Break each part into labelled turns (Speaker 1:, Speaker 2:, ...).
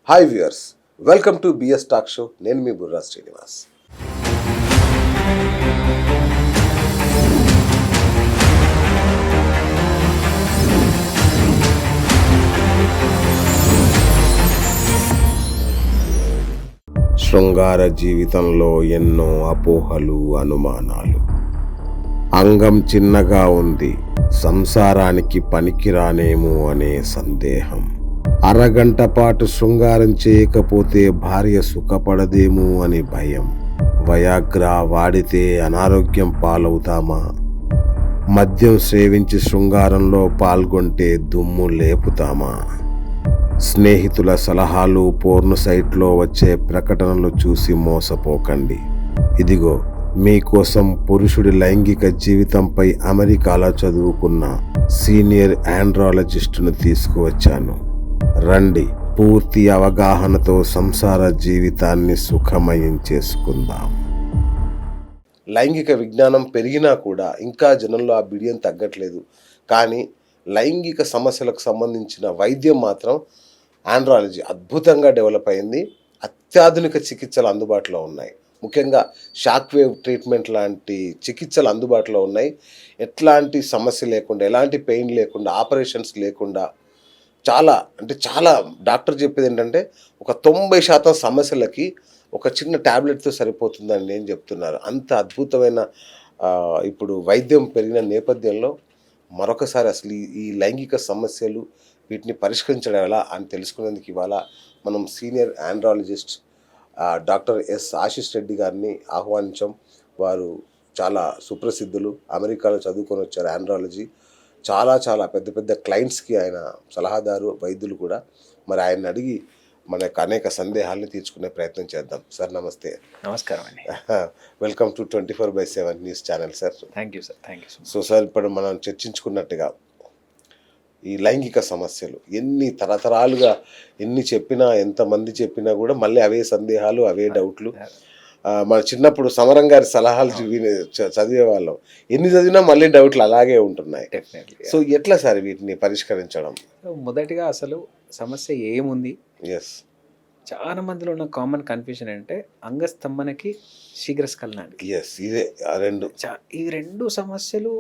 Speaker 1: Hi viewers, welcome to BS talk show. నేను మీ బుర్రా శ్రీనివాస్. శృంగార జీవితంలో ఎన్నో అపోహలు, అనుమానాలు. అంగం చిన్నగా ఉంది, సంసారానికి పనికిరానేమో అనే సందేహం. అరగంట పాటు శృంగారం చేయకపోతే భార్య సుఖపడదేమో అని భయం. వయాగ్రా వాడితే అనారోగ్యం పాలవుతామా? మద్యం సేవించి శృంగారంలో పాల్గొంటే దుమ్ము లేపుతామా? స్నేహితుల సలహాలు, పోర్న్ సైట్లో వచ్చే ప్రకటనలు చూసి మోసపోకండి. ఇదిగో మీకోసం పురుషుడి లైంగిక జీవితంపై అమెరికాలో చదువుకున్న సీనియర్ ఆండ్రాలజిస్టును తీసుకువచ్చాను. రండి, పూర్తి అవగాహనతో సంసార జీవితాన్ని సుఖమయం చేసుకుందాం. లైంగిక విజ్ఞానం పెరిగినా కూడా ఇంకా జనంలో ఆ బిడియం తగ్గట్లేదు. కానీ లైంగిక సమస్యలకు సంబంధించిన వైద్యం మాత్రం ఆండ్రాలజీ అద్భుతంగా డెవలప్ అయింది. అత్యాధునిక చికిత్సలు అందుబాటులో ఉన్నాయి. ముఖ్యంగా షాక్ వేవ్ ట్రీట్మెంట్ లాంటి చికిత్సలు అందుబాటులో ఉన్నాయి. ఎట్లాంటి సమస్య లేకుండా, ఎలాంటి పెయిన్ లేకుండా, ఆపరేషన్స్ లేకుండా చాలా డాక్టర్ చెప్పేది ఏంటంటే ఒక 90% సమస్యలకి ఒక చిన్న ట్యాబ్లెట్తో సరిపోతుందని నేను చెప్తున్నారు. అంత అద్భుతమైన ఇప్పుడు వైద్యం పెరిగిన నేపథ్యంలో మరొకసారి అసలు ఈ లైంగిక సమస్యలు, వీటిని పరిష్కరించడం ఎలా అని తెలుసుకునేందుకు ఇవాళ మనం senior andrologist doctor yes Ashish Reddy గారిని ఆహ్వానించాం. వారు చాలా సుప్రసిద్ధులు, అమెరికాలో చదువుకొని వచ్చారు ఆండ్రాలజీ. చాలా పెద్ద పెద్ద క్లయింట్స్కి ఆయన సలహాదారు, వైద్యులు కూడా. మరి ఆయన అడిగి మనకు అనేక సందేహాలను తీర్చుకునే ప్రయత్నం చేద్దాం. సార్ నమస్తే.
Speaker 2: నమస్కారం అండి.
Speaker 1: Welcome to 24/7 news channel sir.
Speaker 2: Thank you sir. Thank you
Speaker 1: so sir, ఇప్పుడు మనం చర్చించుకున్నట్టుగా ఈ లైంగిక సమస్యలు ఎన్ని తరతరాలుగా ఎన్ని చెప్పినా, ఎంతమంది చెప్పినా కూడా మళ్ళీ అవే సందేహాలు, అవే డౌట్లు. మన చిన్నప్పుడు సమరం గారి సలహాలు చదివే వాళ్ళం. ఎన్ని చదివినా మళ్ళీ డౌట్లు అలాగే ఉంటున్నాయి. సో ఎట్లా సార్ వీటిని పరిష్కరించడం?
Speaker 2: మొదటిగా అసలు సమస్య ఏముంది?
Speaker 1: ఎస్,
Speaker 2: చాలా మందిలో ఉన్న కామన్ కన్ఫ్యూజన్ అంటే అంగస్తంభనకి శీఘ్రస్ఖలనానికి.
Speaker 1: ఎస్, ఇదే
Speaker 2: ఈ రెండు సమస్యలు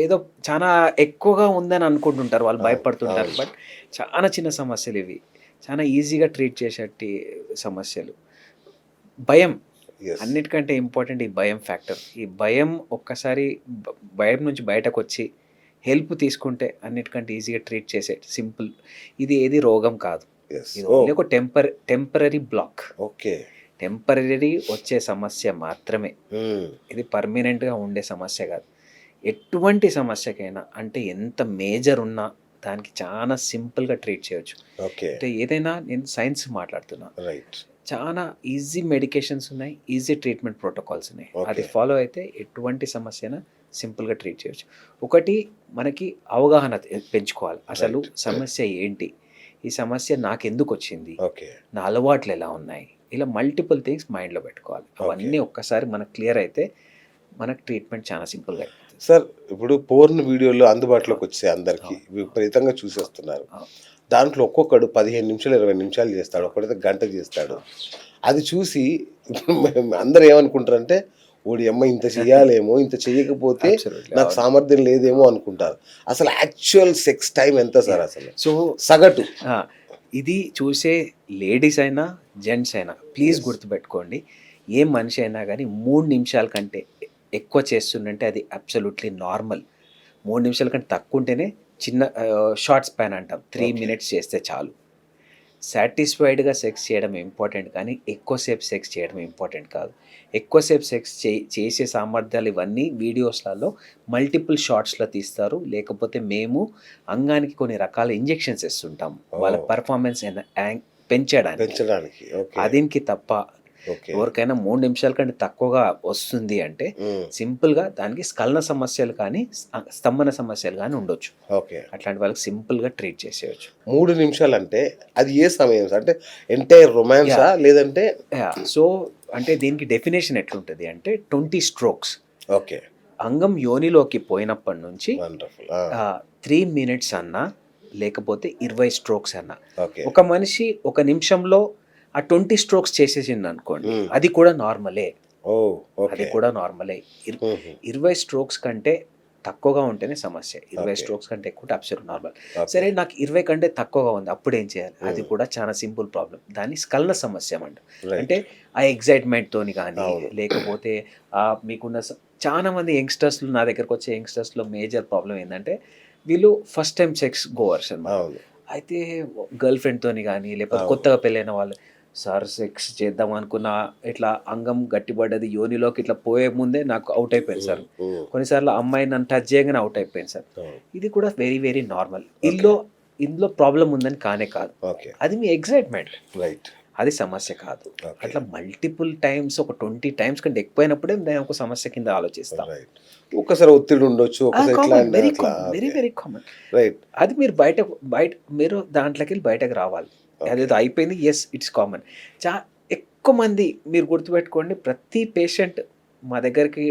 Speaker 2: ఏదో చాలా ఎక్కువగా ఉందని అనుకుంటుంటారు, వాళ్ళు భయపడుతుంటారు. బట్ చాలా చిన్న సమస్యలు ఇవి, చాలా ఈజీగా ట్రీట్ చేసేటి సమస్యలు. భయం అన్నిటికంటే ఇంపార్టెంట్. ఈ భయం ఫ్యాక్టర్, ఈ భయం ఒక్కసారి భయం నుంచి బయటకు వచ్చి హెల్ప్ తీసుకుంటే అన్నిటికంటే ఈజీగా ట్రీట్ చేసే సింపుల్. ఇది ఏది రోగం కాదు, ఇది ఓన్లీ ఒక టెంపరీ బ్లాక్.
Speaker 1: ఓకే,
Speaker 2: టెంపరీ వచ్చే సమస్య మాత్రమే, ఇది పర్మనెంట్గా ఉండే సమస్య కాదు. ఎటువంటి సమస్యకైనా, అంటే ఎంత మేజర్ ఉన్నా దానికి చాలా సింపుల్గా ట్రీట్ చేయొచ్చు. అంటే ఏదైనా, నేను సైన్స్ మాట్లాడుతున్నా, చాలా ఈజీ మెడికేషన్స్ ఉన్నాయి, ఈజీ ట్రీట్మెంట్ ప్రోటోకాల్స్ ఉన్నాయి. అది ఫాలో అయితే ఎటువంటి సమస్య అయినా సింపుల్గా ట్రీట్ చేయొచ్చు. ఒకటి, మనకి అవగాహన పెంచుకోవాలి. అసలు సమస్య ఏంటి, ఈ సమస్య నాకు ఎందుకు వచ్చింది, నా అలవాట్లు ఎలా ఉన్నాయి, ఇలా మల్టిపుల్ థింగ్స్ మైండ్లో పెట్టుకోవాలి. అవన్నీ ఒక్కసారి మనకు క్లియర్ అయితే మనకు ట్రీట్మెంట్ చాలా సింపుల్గా అయిపోతుంది.
Speaker 1: సార్, ఇప్పుడు పోర్న్ వీడియోలు అందుబాటులోకి వచ్చాయి, అందరికీ విపరీతంగా చూసేస్తున్నారు. దాంట్లో ఒక్కొక్కడు 15 నిమిషాలు 20 నిమిషాలు చేస్తాడు, ఒకడైతే గంట చేస్తాడు. అది చూసి అందరు ఏమనుకుంటారంటే, ఓడి అమ్మ ఇంత చెయ్యాలేమో, ఇంత చెయ్యకపోతే నాకు సామర్థ్యం లేదేమో అనుకుంటారు. అసలు యాక్చువల్ సెక్స్ టైం ఎంత సార్ అసలు?
Speaker 2: సో
Speaker 1: సగటు
Speaker 2: ఇది చూసే లేడీస్ అయినా జెంట్స్ అయినా ప్లీజ్ గుర్తుపెట్టుకోండి, ఏ మనిషి అయినా కానీ 3 నిమిషాల కంటే ఎక్కువ చేస్తుందంటే అది అబ్సల్యూట్లీ నార్మల్. 3 నిమిషాల కంటే తక్కువ ఉంటేనే చిన్న షార్ట్ స్పాన్ అంటాం. 3 minutes చేస్తే చాలు. సాటిస్ఫైడ్గా సెక్స్ చేయడం ఇంపార్టెంట్, కానీ ఎక్కువసేపు సెక్స్ చేయడం ఇంపార్టెంట్ కాదు. ఎక్కువసేపు సెక్స్ చేసే సామర్థ్యాలు ఇవన్నీ వీడియోస్లలో మల్టిపుల్ షార్ట్స్లో తీస్తారు, లేకపోతే మేము అంగానికి కొన్ని రకాల ఇంజెక్షన్స్ ఇస్తుంటాం వాళ్ళ పర్ఫార్మెన్స్ పెంచడానికి. అదికి తప్ప ఎవరికైనా 3 నిమిషాల కంటే తక్కువగా వస్తుంది అంటే సింపుల్గా దానికి స్ఖలన సమస్యలు కానీ స్తంభన సమస్యలు కానీ ఉండొచ్చు. అట్లాంటి వాళ్ళకి సింపుల్గా ట్రీట్ చేసేయచ్చు.
Speaker 1: 3 నిమిషాలు అంటే అది ఏ సమయం అంటే ఎంటైర్ రొమాన్సా లేదంటే?
Speaker 2: సో అంటే దీనికి డెఫినేషన్ ఎట్లుంటుంది అంటే 20 strokes.
Speaker 1: ఓకే,
Speaker 2: అంగం యోనిలోకి పోయినప్పటి నుంచి 3 minutes అన్నా లేకపోతే 20 స్ట్రోక్స్ అన్నా.
Speaker 1: ఓకే.
Speaker 2: ఒక మనిషి ఒక నిమిషంలో ఆ 20 స్ట్రోక్స్ చేసేసిండు అనుకోండి, అది కూడా నార్మలే.
Speaker 1: ఓ
Speaker 2: అది
Speaker 1: ఓకే.
Speaker 2: కూడా నార్మలే. 20 స్ట్రోక్స్ కంటే తక్కువగా ఉంటేనే సమస్య. 20
Speaker 1: ఓకే.
Speaker 2: స్ట్రోక్స్ కంటే ఎక్కువ ఉంటే అబ్సల్యూట్ నార్మల్.
Speaker 1: ఓకే.
Speaker 2: సరే నాకు 20 కంటే తక్కువగా ఉంది, అప్పుడేం చేయాలి? అది కూడా చాలా సింపుల్ ప్రాబ్లం. దాన్ని స్కలన సమస్య అంట. అంటే ఆ ఎక్సైట్మెంట్తోని కానీ, లేకపోతే మీకున్న చాలా మంది యంగ్స్టర్స్‌లో నా దగ్గరకు వచ్చే యంగ్స్టర్స్‌లో మేజర్ ప్రాబ్లమ్ ఏంటంటే వీళ్ళు ఫస్ట్ టైం సెక్స్ గోవర్స్ అన్నమాట.
Speaker 1: అవును.
Speaker 2: అయితే గర్ల్ ఫ్రెండ్‌తోని కానీ, లేకపోతే కొత్తగా పెళ్ళైన వాళ్ళు, సార్ సెక్స్ చేద్దాం అనుకున్నా ఇట్లా అంగం గట్టిపడ్డది, యోనిలోకి ఇట్లా పోయే ముందే నాకు అవుట్ అయిపోయింది సార్. కొన్నిసార్లు అమ్మాయి నన్ను టచ్ చేయగానే అవుట్ అయిపోయింది సార్. ఇది కూడా వెరీ వెరీ నార్మల్. ఇందులో ప్రాబ్లం ఉందని కానే కాదు.
Speaker 1: ఓకే.
Speaker 2: అది మీ ఎక్సైట్మెంట్,
Speaker 1: రైట్.
Speaker 2: అది సమస్య కాదు. అట్లా మల్టిపుల్ టైమ్స్ ఒక 20 టైమ్స్ కంటే ఎక్కువైనప్పుడే నేను ఒక సమస్య కింద ఆలోచిస్తాం.
Speaker 1: రైట్. ఒక్కసారి ఒత్తిడి ఉండొచ్చు, ఒకసారి ఇట్లా
Speaker 2: కామన్, వెరీ
Speaker 1: అట్లా.
Speaker 2: Common, very very common.
Speaker 1: Right.
Speaker 2: అది మీరు బయట మీరు దాంట్లోకి వెళ్ళి బయటకు రావాలి. అదేదో అయిపోయింది, ఎస్ ఇట్స్ కామన్. ఎక్కువ మంది మీరు గుర్తుపెట్టుకోండి, ప్రతి పేషెంట్ మా దగ్గరికి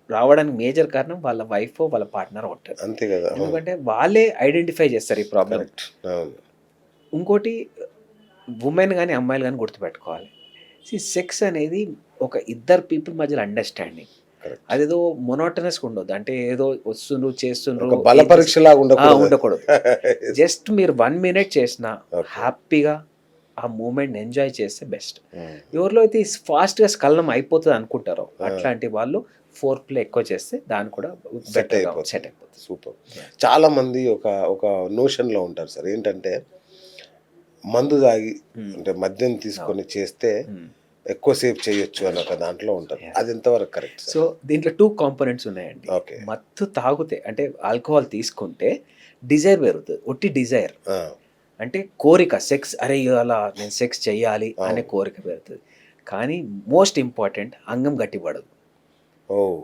Speaker 2: రావడానికి మేజర్ కారణం వాళ్ళ వైఫ్ వాళ్ళ పార్ట్నర్ ఉంటారు.
Speaker 1: అంతే కదా.
Speaker 2: ఎందుకంటే వాళ్ళే ఐడెంటిఫై చేస్తారు ఈ ప్రాబ్లమ్.
Speaker 1: అవును.
Speaker 2: ఇంకోటి ఉమెన్ కానీ అమ్మాయిలు కానీ గుర్తుపెట్టుకోవాలి, సెక్స్ అనేది ఒక ఇద్దరు పీపుల్ మధ్యలో అండర్స్టాండింగ్. అదేదో మొనోటనస్గా ఉండొద్దు. అంటే ఏదో వస్తుండ్రు చేస్తుండ్రు
Speaker 1: బల పరీక్షలాగా
Speaker 2: ఉండకూడదు. జస్ట్ మీరు 1 మినిట్ చేసినా హ్యాపీగా ఆ మూమెంట్ ఎంజాయ్ చేస్తే బెస్ట్. ఎవరిలో అయితే ఫాస్ట్గా స్కలనం అయిపోతుంది అనుకుంటారో అట్లాంటి వాళ్ళు ఫోర్ ప్లే ఎక్కువ చేస్తే దాన్ని కూడా బెటర్గా సెట్ అయిపోతుంది.
Speaker 1: సూపర్. చాలా మంది ఒక నోషన్లో ఉంటారు సార్, ఏంటంటే మందు తాగి అంటే మద్యం తీసుకొని చేస్తే ఎక్కువసేపు చేయొచ్చు అని ఒక దాంట్లో ఉంటారు. అది ఎంతవరకు కరెక్ట్?
Speaker 2: సో దీంట్లో 2 కాంపోనెంట్స్ ఉన్నాయండి.
Speaker 1: ఓకే.
Speaker 2: మత్తు తాగితే అంటే ఆల్కహాల్ తీసుకుంటే డిజైర్ పెరుగుతుంది. ఒట్టి డిజైర్ అంటే కోరిక, సెక్స్, అరే ఇవాళ నేను సెక్స్ చెయ్యాలి అనే కోరిక పెరుగుతుంది. కానీ మోస్ట్ ఇంపార్టెంట్ అంగం గట్టిపడదు.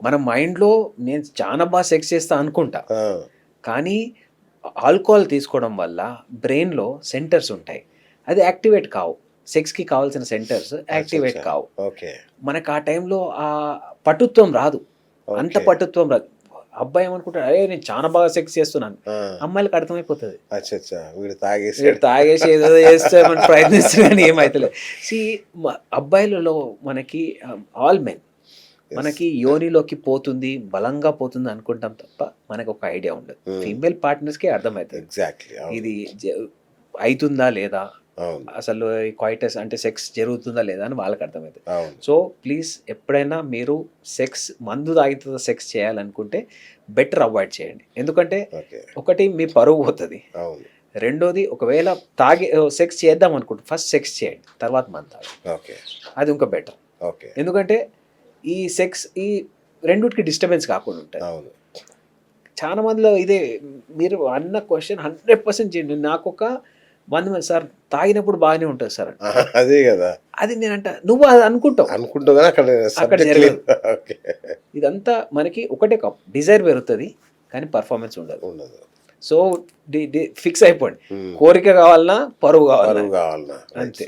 Speaker 2: మన మైండ్లో నేను చాలా బాగా సెక్స్ చేస్తా అనుకుంటా, కానీ ఆల్కహాల్ తీసుకోవడం వల్ల బ్రెయిన్లో సెంటర్స్ ఉంటాయి, అది యాక్టివేట్ కావు. సెక్స్కి కావాల్సిన సెంటర్స్ యాక్టివేట్ కావు. మనకు ఆ టైంలో ఆ పటుత్వం రాదు, అంత పటుత్వం రాదు. అబ్బాయి ఏమనుకుంటాడు, అరే నేను చాలా బాగా సెక్స్ చేస్తున్నాను, అమ్మాయిలకు అర్థమైపోతుంది తాగేసి ఏదో చేస్తామని ప్రయత్నిస్తారు కానీ ఏమైతలేదు. అబ్బాయిలలో మనకి ఆల్ మెన్ మనకి యోనిలోకి పోతుంది, బలంగా పోతుంది అనుకుంటాం తప్ప మనకు ఒక ఐడియా ఉండదు. ఫీమేల్ పార్ట్నర్స్కి అర్థమవుతుంది ఎగ్జాక్ట్లీ ఇది అవుతుందా లేదా, అసలు క్వైటస్ అంటే సెక్స్ జరుగుతుందా లేదా అని వాళ్ళకి అర్థమవుతుంది. సో ప్లీజ్ ఎప్పుడైనా మీరు సెక్స్ మందు తాగితే సెక్స్ చేయాలనుకుంటే బెటర్ అవాయిడ్ చేయండి. ఎందుకంటే ఒకటి మీ పరువు పోతుంది, రెండోది ఒకవేళ తాగి సెక్స్ చేద్దాం అనుకుంటే ఫస్ట్ సెక్స్ చేయండి, తర్వాత మందు తాగండి, అది ఇంకా బెటర్. ఎందుకంటే ఈ సెక్స్ ఈ రెండుకి డిస్టర్బెన్స్ కాకుండా ఉంటుంది. చాలా మందిలో ఇదే మీరు అన్న క్వశ్చన్ 100% చేయండి. నాకు ఒక 100 మంది సార్ తాగినప్పుడు బాగానే ఉంటుంది సార్,
Speaker 1: అదే కదా, అది
Speaker 2: నేనంట నువ్వు అది అనుకుంటావు అక్కడ జరగదు. ఇదంతా మనకి ఒకటే డిజైర్ పెరుగుతుంది కానీ పర్ఫార్మెన్స్ ఉండదు. సో ఫిక్స్ అయిపోండి, కోరిక కావాలన్నా పరువు కావాలన్నా అంతే.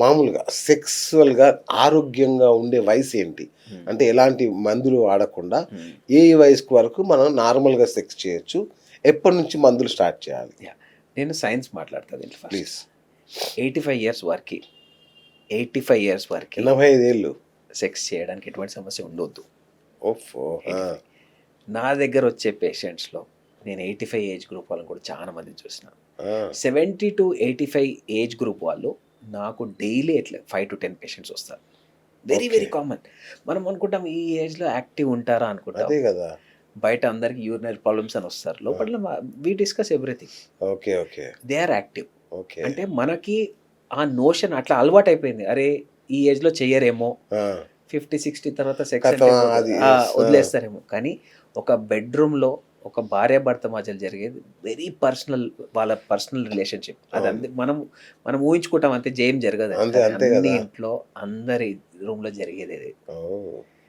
Speaker 1: మామూలుగా సెక్సువల్గా ఆరోగ్యంగా ఉండే వయసు ఏంటి? అంటే ఎలాంటి మందులు వాడకుండా ఏ వయసు వరకు మనం నార్మల్గా సెక్స్ చేయొచ్చు? ఎప్పటి నుంచి మందులు స్టార్ట్ చేయాలి?
Speaker 2: నేను సైన్స్ మాట్లాడుతుంది
Speaker 1: ప్లీజ్.
Speaker 2: 85 ఇయర్స్ వరకు 85 ఇయర్స్ వరకు
Speaker 1: 85 ఏళ్ళు
Speaker 2: సెక్స్ చేయడానికి ఎటువంటి సమస్య ఉండొద్దు.
Speaker 1: ఓఫో.
Speaker 2: నా దగ్గర వచ్చే పేషెంట్స్లో నేను 85 ఏజ్ గ్రూప్ వాళ్ళని కూడా చాలా మంది చూసిన. 70 to 85 ఏజ్ గ్రూప్ వాళ్ళు నాకు డైలీ ఎట్లా 5 to 10 పేషెంట్స్ వస్తారు. Very very common. మనం అనుకుంటాం ఈ ఏజ్లో యాక్టివ్ ఉంటారా అనుకుంటాం,
Speaker 1: అదే కదా.
Speaker 2: బయట అందరికి యూరినరీ ప్రాబ్లమ్స్ అని వస్తారు, లోపల we discuss everything. They are active. అంటే మనకి ఆ నోషన్ అట్లా అలవాటు అయిపోయింది, అరే ఈ ఏజ్లో చెయ్యరేమో, 50-60 తర్వాత సెక్స్ వదిలేస్తారేమో. కానీ ఒక బెడ్రూమ్లో ఒక భార్య భర్త మధ్యలో జరిగేది వెరీ పర్సనల్, వాళ్ళ పర్సనల్ రిలేషన్షిప్. అది మనం ఊహించుకుంటాం అంతే, జేం జరగదు. అన్ని ఇంట్లో అందరి రూమ్లో జరిగేది అది.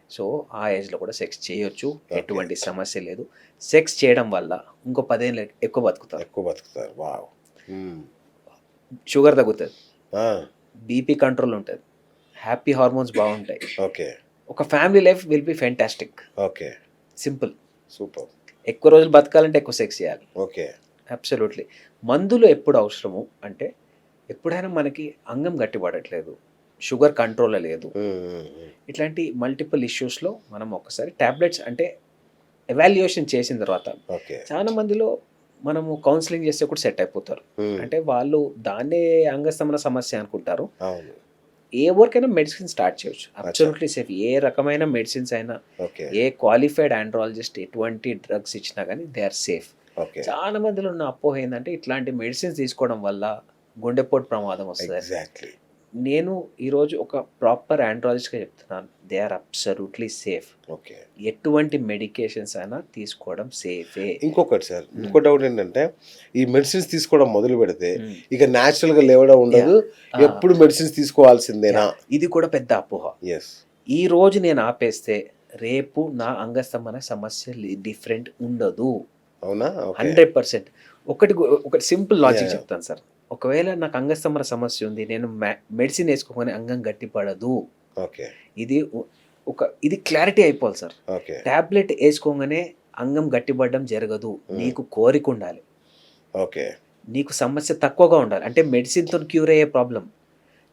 Speaker 2: సో ఆ ఏజ్లో కూడా సెక్స్ చేయొచ్చు, ఎటువంటి సమస్య లేదు. సెక్స్ చేయడం వల్ల ఇంకో 10 ఏళ్ళు ఎక్కువ బతుకుతారు. షుగర్ తగ్గుతుంది, బీపీ కంట్రోల్ ఉంటుంది, హ్యాపీ హార్మోన్స్ బాగుంటాయి. ఒక family life will be fantastic. Simple.
Speaker 1: Super.
Speaker 2: ఎక్కువ రోజులు బతకాలంటే ఎక్కువ సెక్స్ చేయాలి. అబ్సల్యూట్లీ. మందులు ఎప్పుడు అవసరము అంటే, ఎప్పుడైనా మనకి అంగం గట్టిపడట్లేదు, షుగర్ కంట్రోల్‌లో లేదు. ఇట్లాంటి మల్టిపుల్ ఇష్యూస్‌లో మనం ఒక్కసారి టాబ్లెట్స్ అంటే ఎవాల్యుయేషన్ చేసిన తర్వాత
Speaker 1: ఓకే.
Speaker 2: చాలా మందిలో మనము కౌన్సిలింగ్ చేస్తే కూడా సెట్ అయిపోతారు. అంటే వాళ్ళు దాన్నే అంగస్తంభన సమస్య అనుకుంటారు.
Speaker 1: అవును.
Speaker 2: ఎవరికైనా మెడిసిన్ స్టార్ట్ చేయొచ్చు. Absolutely safe. ఏ రకమైన మెడిసిన్స్ అయినా,
Speaker 1: ఓకే.
Speaker 2: ఏ క్వాలిఫైడ్ ఆండ్రాలజిస్ట్ ఎటువంటి డ్రగ్స్ ఇచ్చినా కానీ దే ఆర్ సేఫ్.
Speaker 1: ఓకే.
Speaker 2: చాలా మందిలో ఉన్న అపోహ ఏంటంటే ఇట్లాంటి మెడిసిన్స్ తీసుకోవడం వల్ల గుండెపోటు ప్రమాదం వస్తుంది.
Speaker 1: ఎగ్జాక్ట్లీ.
Speaker 2: నేను ఈరోజు ఒక ప్రాపర్ ఆండ్రాలజిస్ట్గా చెప్తున్నాను, they are absolutely safe.
Speaker 1: Okay.
Speaker 2: ఎటువంటి మెడికేషన్స్ అయినా తీసుకోవడం సేఫే.
Speaker 1: ఇంకొకటి సార్, ఇంకో డౌట్ ఏంటంటే ఈ మెడిసిన్స్ తీసుకోవడం మొదలు పెడితే
Speaker 2: మ్మ్.
Speaker 1: ఇక న్యాచురల్ గా లేవడం ఉండదు,
Speaker 2: Yeah.
Speaker 1: ఎప్పుడు మెడిసిన్స్ తీసుకోవాల్సిందేనా?
Speaker 2: ఇది కూడా పెద్ద అపోహ.
Speaker 1: ఎస్.
Speaker 2: ఈ రోజు నేను ఆపేస్తే రేపు నా అంగస్తంభన సమస్య డిఫరెంట్ ఉండదు.
Speaker 1: అవునా?
Speaker 2: 100%. ఒకటి సింపుల్ లాజిక్
Speaker 1: Yeah.
Speaker 2: చెప్తాను సార్. ఒకవేళ నాకు అంగస్తంభన సమస్య ఉంది, నేను మెడిసిన్ వేసుకోగానే అంగం గట్టిపడదు.
Speaker 1: ఓకే.
Speaker 2: ఇది ఇది క్లారిటీ అయిపోవాలి సార్.
Speaker 1: ఓకే.
Speaker 2: టాబ్లెట్ వేసుకోగానే అంగం గట్టిపడడం జరగదు. నీకు కోరిక ఉండాలి,
Speaker 1: ఓకే.
Speaker 2: నీకు సమస్య తక్కువగా ఉండాలి. అంటే మెడిసిన్తో క్యూర్ అయ్యే ప్రాబ్లం.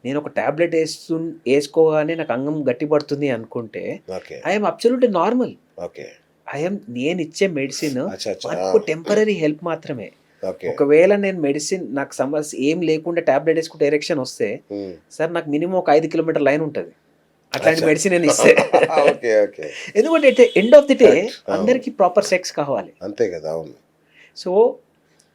Speaker 2: నేను ఒక టాబ్లెట్ వేసుకోగానే నాకు అంగం గట్టిపడుతుంది అనుకుంటే
Speaker 1: okay.
Speaker 2: I'm absolutely normal.
Speaker 1: Okay.
Speaker 2: నేను ఇచ్చే మెడిసిన్
Speaker 1: అచ్చా అచ్చా.
Speaker 2: మనకు టెంపరీ హెల్ప్ మాత్రమే.
Speaker 1: ఓకే.
Speaker 2: ఒకవేళ నేను మెడిసిన్ నాకు సమస్య ఏం లేకుండా టాబ్లెట్ వేసుకుంటే ఎరెక్షన్ వస్తే సార్ నాకు మినిమం ఒక 5 కిలోమీటర్ లైన్ ఉంటుంది అట్లాంటి మెడిసిన్ నేను ఇస్తే.
Speaker 1: ఓకే. ఓకే.
Speaker 2: ఎందుకంటే end of the day
Speaker 1: Correct.
Speaker 2: అందరికీ ప్రాపర్ సెక్స్ కావాలి.
Speaker 1: అంతే కదా. అవును.
Speaker 2: సో